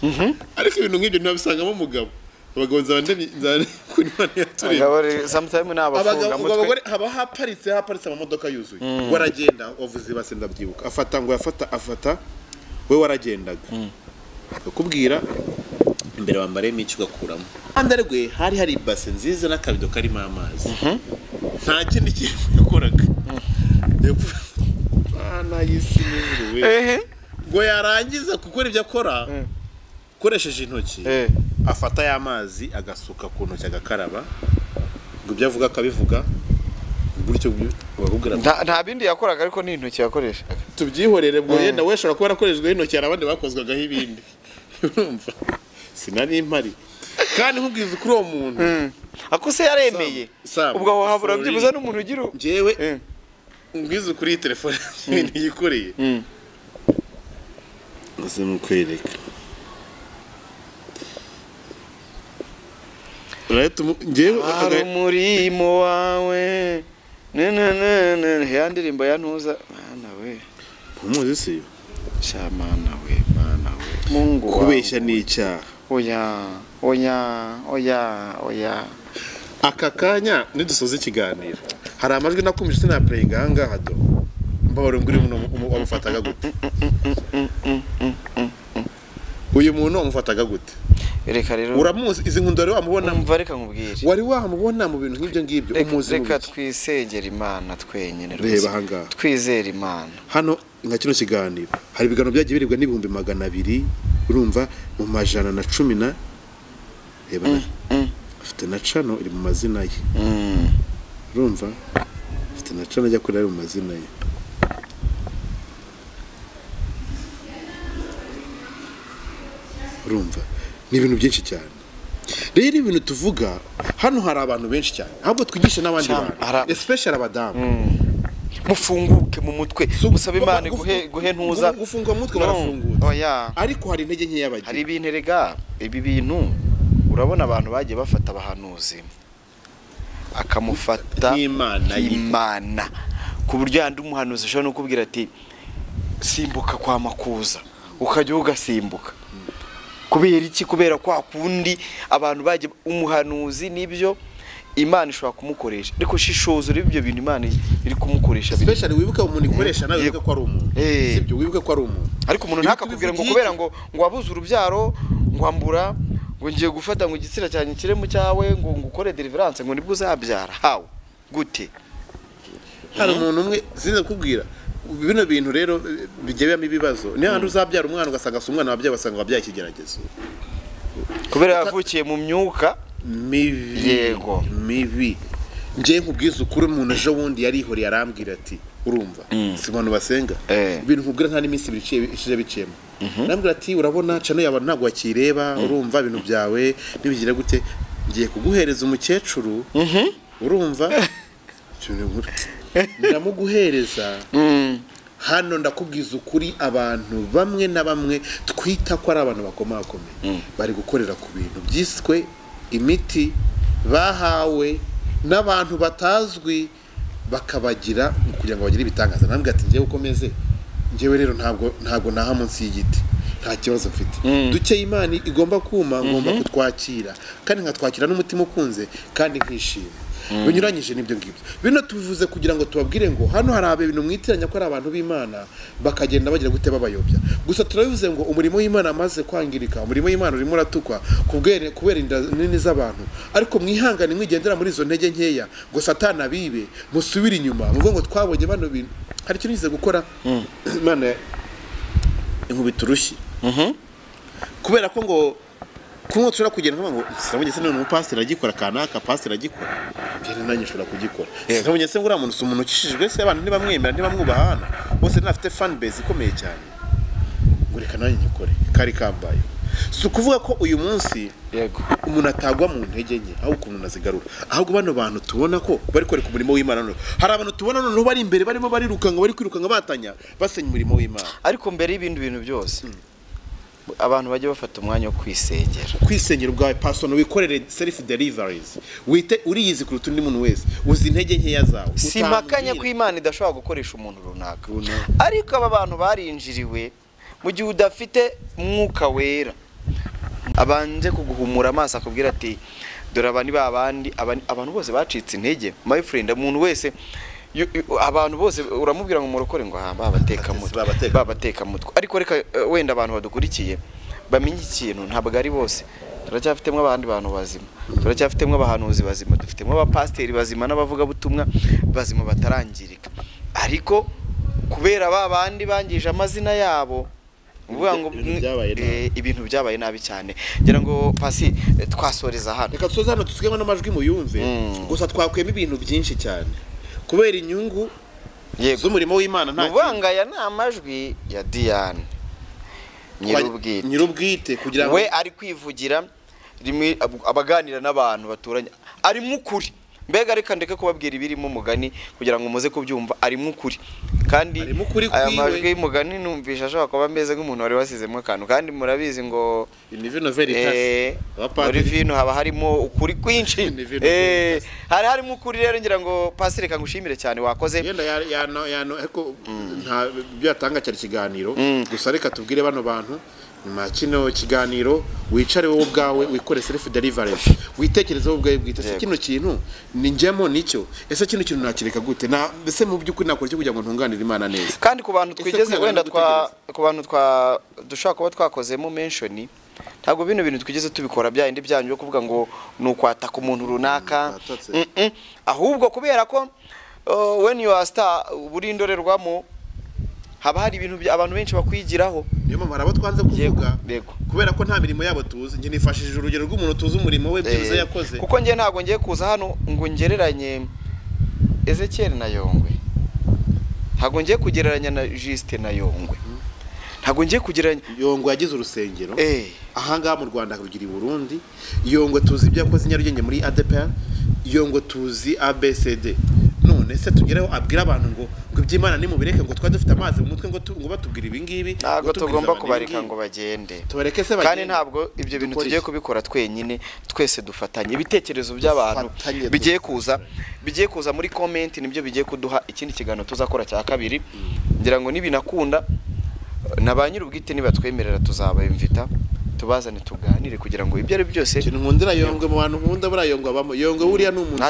ariko ibintu nk'ibyo nabisangamo umugabo abagabo nzane kuri mane yaturiye sometimes n'abafunga mutwe haba haparitse amamodoka yuzuye ngo aragenda wavuze base ndabyibuka afata we waragendaga akakubwira imbere wambaremo iki ugakuramo andarwe hari base nziza n'akabido karimo amazi nta kindi kintu yakoraga yisi n'uruwe ngo yarangiza gukora ibyo akora koresheje intoki afata y'amazi agasuka ku ntoki agakaraba ngo ibyo avuga akabivuga gutyo bakubwira nta bindi yakoraga ariko ni intoki yakoreshaga tubyihorere bwo yenda we shobora kuba yarakoreshejwe intoki hari abandi bakozwagaho ibindi urumva sinari impari kandi nkubwiza kuri uwo muntu akose yaremeye ubwo wahabura byibuza n'umuntu ugira jewe ubwiza kuri telefone ibintu yikoreye ngase mukwereka hari umurimo wawe ya ndirimbo ya ntuza mana we umuzi siyo sha mana we Mungu kubeshya ni icyaha oya aka kanya nidusoza ikiganiro hari amajwi nakumije na playing hanga hado mbabaro nguri umuntu wamufataga gute uyu muntu wamufataga gute reka rero uramuzi izi nkunda rero wamubona umva reka nkubwire wari wamubona mu bintu nk'ibyo ngibyo umuzi reka twisengera Imana twenyene reba hanga twizera Imana hano nka kino kiganiro hari ibiganiro byagiye biribwa n'ibihumbi 200 urumva mu majana na 10 reba afite na cano iri mu mazina ye urumva afite na cano ajya kurira mu mazina ye urumva ni ibintu byinshi cyane rero ibintu tuvuga hano hari abantu benshi cyane ahubwo twigisha n'abandi bantu especially abadamu mufunguke mu mutwe musaba Imana guhe ntuza gufunga mu mutwe barafungutse oya ariko hari intege nke y'abagiye hari ibintu rega ibi bintu urabona abantu bagiye bafata abahanuzi akamufata nk'Imana ku buryo yandi umuhanuzi ashobora no kubwira ati simbuka kwa makuza ukajya ugasimbuka. Kubera iki? Kubera kwa kundi abantu baje umuhanuzi nibyo Imana ishobora kumukoresha, ariko shishozo ibyo bintu Imana iri kumukoresha, especially wibuka umuntu ikoresha nawe wibuka ko ari umuntu, sibyo? Wibuka ko ari umuntu, ariko umuntu ntakakubwira ngo kubera ngo wabuze urubyaro ngwambura ngo ngiye gufata ngo igitsina cyane kire mu cyawe ngo ngukore deliverance ngo nibwo uzabyara. How gute? Hari umuntu umwe zize kubwira bino bintu rero bijyebamo ibibazo. Ni handi uzabyara umwana ugasanga umwana wabyaye basanga wabyaye ikigeragezo, kubera yavukiye mu myuka mibi. Yego mibi. Ngiye nkubwiza ukuri, umuntu ejo wundi yarihoreye arambwira ati urumva si abantu basenga ibintu nkubwira nta n'iminsi ishije biciyemo. Arambwira ati urabona cano yaba ntabwo wakireba, urumva ibintu byawe nibigira gute, ngiye kuguhereza umukecuru, urumva ndamuguhereza hano. Ndakubwiza ukuri, abantu bamwe na bamwe twita ko ari abantu bakomakomeye bari gukorera ku bintu byiswe imiti bahawe n'abantu batazwi, bakabagira kugira ngo bagire ibitangaza. Nambwe ati ngiye ukomeze, ngewe rero ntabwo naha munsi y'igiti, nta kibazo mfite. Dukeye Imana igomba kuma, ngomba kutwakira kandi nkatwakira n'umutima ukunze kandi nkishima. Binyuranyije n'ibyo ngibyo. Bino tubivuze kugira ngo tubabwire ngo hano hari ibintu mwitiranya ko ari abantu b'Imana bakagenda bagira gute babayobya. Gusa turabivuze ngo umurimo w'Imana amaze kwangirika, umurimo w'Imana urimo uratukwa kubera inda nini z'abantu. Ariko mwihangane mwigendera muri izo ntege nkeya ngo Satani abibe, musubire inyuma muvuga ngo twabonye bano bintu. Hari ikintu nize gukora Imana inkubita urushyi, kubera ko ngo kumwe tushobora kugenda ngo sinabonye se none pastor agikora kanaka, pastor agikora ngene nanjye ushobora kugikora. Sinabonye se ngura umuntu umuntu ukishijwe se abantu ntibamwemera ntibamwubahana bose ntafite fan base ikomeye cyane, ngo reka nanjye nyikore kari kambaye. Si kuvuga ko uyu munsi yego umuntu atagwa mu ntege nke aho ukuntu nazigarura, ahubwo bano bantu tubona ko bari koreka umurimo w'Imana. None hari abantu tubona none bari imbere barimo bari kwirukanga batanya basenya umurimo w'Imana. Ariko mbere y'ibindi bintu byose abantu bajye bafata umwanya wo kwisengera ubwawe personal, wikorere self deliveries, uriyizi kuruta undi muntu wese, uzi intege nkeya zawe. Simpakanye ko Imana idashobora gukoresha umuntu runaka, ariko aba bantu barinjiriwe mu gihe udafite mwuka wera abanje kuguhumura amaso akubwira ati dore abandi babandi abantu bose bacitse intege. My friend, umuntu wese abantu bose uramubwira ngo murokore ngo babateka mutwe. Ariko reka wenda abantu badukurikiye bamenye ikintu, ntabwo ari bose. Turacyafitemo abandi bantu bazima, turacyafitemo abahanuzi bazima, dufitemo abapasteri bazima n'abavuga butumwa bazima batarangirika. Ariko kubera babandi bangije amazina yabo uvuga ngo ibintu byabaye nabi cyane. Ngira ngo Paccy twasoreza hano, reka tusoza hano tusigemo n'amajwi muyumve. Gusa twakwema ibintu byinshi cyane kubera inyungu z'umurimo w'Imana. Nta ubangaya n'amajwi ya Diane nyirubwite kugira ngo we ari kwivugira rimwe abaganira n'abantu baturanye, ari mukuri. Mbega reka ndeke kubabwira ibirimo umugani kugira ngo muze kubyumva. Ari mukuri kandi aya majwi y'umugani numvisha ashobora kuba ameze nk'umuntu wari wasizemo akantu, kandi murabizi ngo muri vino haba harimo ukuri kwinshi. Hari harimo ukuri. Rero ngira ngo Paccy reka ngushimire cyane, wakoze. Yenda ariko nta byo yatanga cyari kiganiro. Gusa reka tubwire bano bantu nyuma kino kiganiro wicare wowe ubwawe wikore self delivery, witekerezeho ubwawe bwite. Se kino kintu ni njemo nicyo, ese kino kintu nakireka gute, na mbese mu by'ukuri nakora cyo kugira ngo ntunganire Imana neza. Kandi ku bantu twigeze wenda ku bantu dushaka kuba twakozemo mention, ntabwo bino bintu twigeze tubikora byayindi byanyu byo kuvuga ngo nukwataka umuntu runaka. Ahubwo kubera ko when you are star burindorerwamo haba hari ibintu abantu benshi bakwigiraho. Niyo mpamvu harabo twanze kuvuga kubera ko nta mirimo yabo tuzi. Nge nifashishije urugero rw'umuntu tuzi umurimo we byiza yakoze, kuko nge ntago ngiye kuza hano ngo ngereranye Ezekiel na Yongwe, ntago ngiye kugereranya na Juste na Yongwe, ntago ngiye kugereranya. Yongwe yagize urusengero ahanga mu Rwanda kugira i Burundi. Yongwe tuzi ibyo yakoze Nyarugenge muri ADPR. Yongwe tuzi ABCD. None none se tugereho abwira abantu ngo iby'Imana ni mubireke ngo twa dufite amazi mu mutwe ngo batubwira ibi ngibi ntabwo tugomba kubareka ngo bagende tubareke se bagende kandi ntabwo ibyo bintu tugiye kubikora twenyine twese dufatanye ibitekerezo by'abantu bigiye kuza muri comment nibyo bigiye kuduha ikindi kiganiro tuzakora cya kabiri ngira ngo nibinakunda na ba nyir'ubwite nibatwemerera tuzabimvita tubazane tuganire kugira ngo ibyo ari byose nkundira yongwe mu bantu nkunda burayongwa bamo yongwe buriya n'umuntu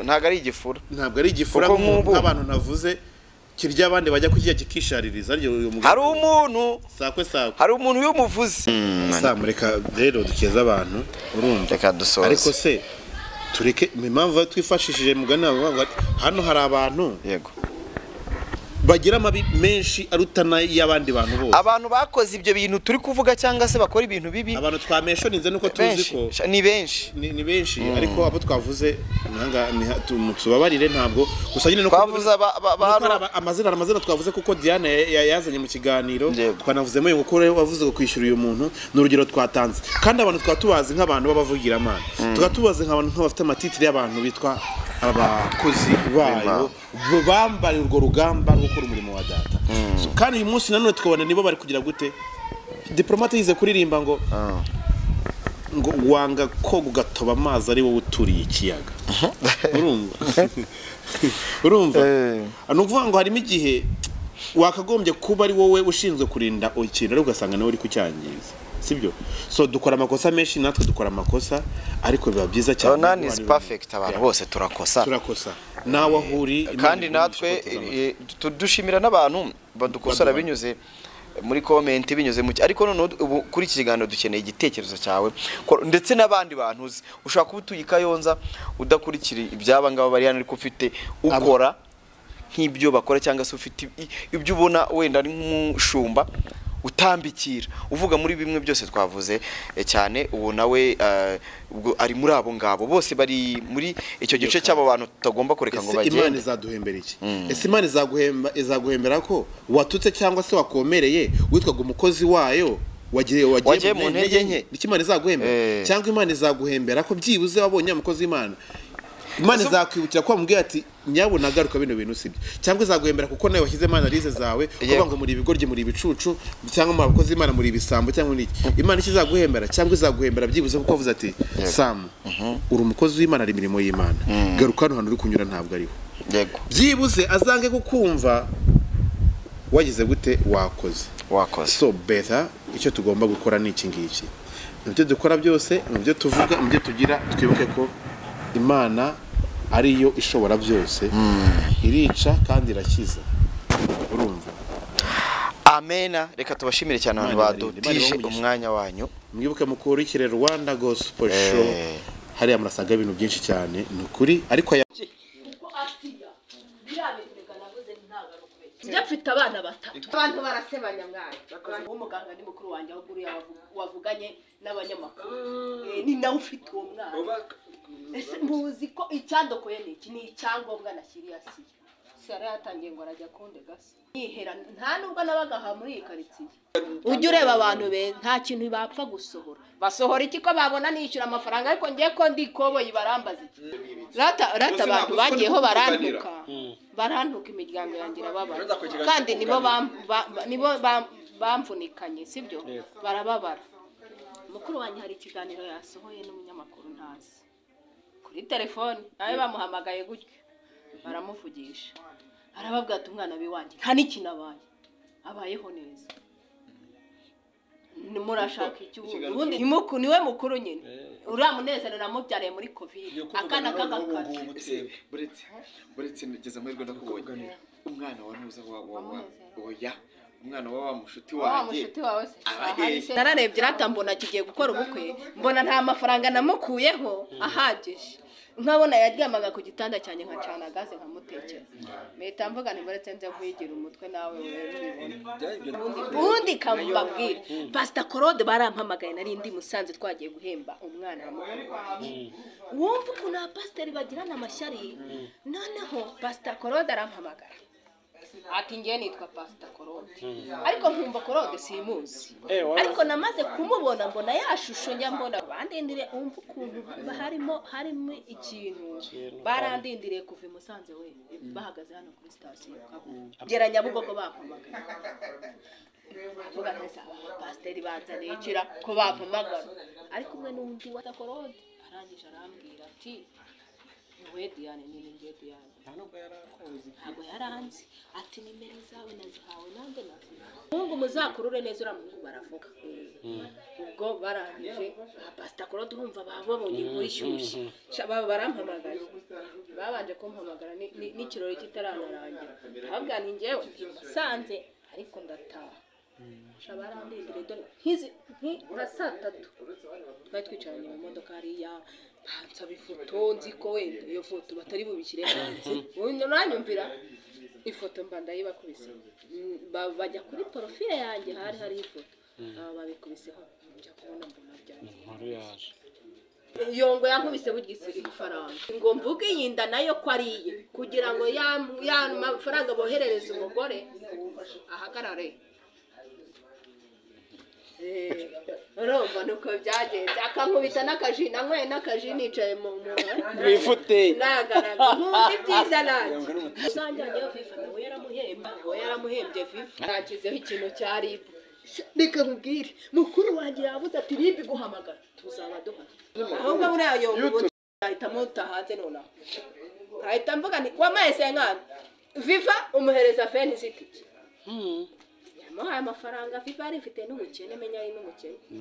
ntago ari igifura nk'abantu navuze kirya abandi bajya kujya kikishaririza hari umuntu hari umuntu y'umuvuzi mureka rero dukeza abantu urumva reka dusoze ariko se tureke impamvu twifashishije mugana hano hari abantu yego bagira amabi menshi arutana y'abandi bantu bose abantu bakoze ibyo bintu turi kuvuga cyangwa se bakora ibintu bibi abantu twameshonize nuko tuzi ko ni benshi ariko abo twavuze tubabarire ntabwo gusa nyine no twavuze amazina twavuze kuko Diane yazanye mu kiganiro twanavuzemo ngo ko wavuze ko kwishyura uyu muntu n'urugero twatanze kandi abantu twatubazi nk'abantu babavugira amana twatubaze nk'abantu nk'abafite amatitire y'abantu bitwa abakozi bayo bambara urwo rugamba rwo gukora umurimo wa data kandi uyu munsi nanone tukabona nibo bari kugira gute diplomate yize kuririmba ngo wanga ko gugatoba amazi ari wowe uturiye ikiyaga urumva nukuvuga ngo harimo igihe wakagombye kuba ari wowe ushinzwe kurinda ikintu ariko ugasanga nawe uri kucyangiza sibyo so dukora amakosa menshi natwe dukora amakosa ariko biba byiza cyane none is perfect abantu bose turakosa nawe ahuri kandi natwe dushimira n'abantu badukosora binyuze muri comment binyuze mu ariko none kuri iki kiganiro dukeneye igitekerezo cyawe ndetse n'abandi bantu ushaka kuba tuyikayonza udakurikira ibyaba ngabo bari hano ariko ufite ukora nk'ibyo bakora cyangwa se ufite ibyo ubona wenda ari nk'umushumba utambikira uvuga muri bimwe byose twavuze cyane ubu nawe ari muri abo ngabo bose bari muri icyo gice cy'abo bantu tutagomba kureka ngo bagende Imana izaduhembera iki ese Imana izaguhembera ko watutse cyangwa se wakomereye witwaga umukozi wayo wagiye mu ntege nke Imana izaguhembera cyangwa Imana izaguhembera ko byibuze wabonye umukozi w'Imana Imana izakwibukira ko mubwiye ati nyabona garuka bino bintu sibyo cyangwa izaguhembera kuko nawe washyize analize zawe kuvuga ngo muri ibigoryi muri ibicucu cyangwa mu bakozi Imana muri ibisambo cyangwa niki Imana ikizaguhembera cyangwa izaguhembera byibuze kuko avuze ati Sam uri umukozi w'Imana ari imirimo y'Imana garuka hano uri kunyura ntabwo ariho byibuze azange kukumva wagize gute wakoze so better icyo tugomba gukora ni iki ngiki ibyo dukora byose ibyo tuvuga ibyo tugira twibuke ko Imana ariyo ishobora byose irica kandi irakiza urumva amena reka tubashimire cyane abantu badutije umwanya wanyu mwibuke Makuru Rwanda Gospel Show hari amurasaga ibintu byinshi cyane nukuri ariko Ndafite abana batatu abantu barasebanya mwana umuganga ni mukuru wanjye aho guri wavuganye n'abanyamakuru ni nawe ufite uwo mwana ese muzi ko icyandokoye ni icyangombwa nashyiriye asiye sara yatangiye ngo arajya kunde gase yihera nta nubwo nabagaha muri iyi karitsiye ujye ureba abantu nta kintu bapfa gusohora basohora iki ko babona nishyura amafaranga ariko ngiye ko ndi koboyi barambaza iki rata abantu bagiyeho barantuka imiryango yanjye irababara kandi nibo bamvunikanye sibyo barababara mukuru wanjye hari ikiganiro yasohoye n'umunyamakuru ntazi kuri telefone nawe bamuhamagaye gutyo baramuvugisha arababwira ati umwana wiwanjye nta n'ikintu abayeho neza murashaka iki ubundi niwe mukuru nyine uramunezero namubyariye muri covid akana kagakara buretse ngeze amahirwe ndakubonye umwana wa ntuza oya umwana wa mushuti wanjye nararebye ratambona kigiye gukora ubukwe mbona nta mafaranga namukuyeho ahagije nkabona yaryamaga ku gitanda cyane nkacana gaze nkamutekera meta mvuga ntibaretse nze kwigira umutwe nawe ubundi kambabwira Pastor Claude barampamagaye nari ndi Musanze twagiye guhemba umwana wa Makuru wumva ukuntu abapasiteri bagirana amashyari noneho Pastor Claude arampamagara ati ngiye nitwa Pastor Korode ariko nkumva Korode simuzi ariko namaze kumubona mbona yashusho njya mbona bandindire umva ukuntu harimo ikintu barandindiriye kuva i Musanze we bahagaze hano kuri station gera Nyabugogo bampamagara avuga ati pasiteri banzaniye ikira ko bampamagara ariko umwe n'undi wa Korode arangije arambwira ati we Diane ni ngiye Diane ntabwo yaranzi ati nimero zawe nazihawe nande Mungu muzakurure neza uramungu baravuga ubwo barangije Pastor Korode urumva babonye inkuru ishyushye baba barampamagara babanje kumpamagara n'ikirori kitararangira ahubwo ni ngewe sanze ariko ndataha shabarandindire dore nka saa 3 twari twicaranye mu modoka hariya nsaba ifoto nzi ko wenda iyo foto batari bubishyire hanze ubundi uranyumvira ifoto mba ndayibakubise bajya kuri profile yanjye hari ifoto babikubiseho njya kubona mbona byari yongo yankubise bugisiri ifaranga ngo mvuge yinda nayo ko ariye kugira ngo ya mafaranga boherereza umugore ahagarare urumva nuko byagenze akankubita n'akajina nkwe n'akajina nicaye mu wifute nagaraga nkundi byiza nanjye usanjye FIFA nawe yaramuhembye FIFA nakizeho ikintu cya RIB reka nkubwire mukuru wanjye yavuze ati RIB guhamagara tuzaba duhari ahubwo muri ayo ahita mutahanze nonaho ahita mvuga ni wamaye senkana FIFA umuhereza feni zitiki yamuhaye amafaranga FIFA ari mfite n'umukene menya ari n'umukene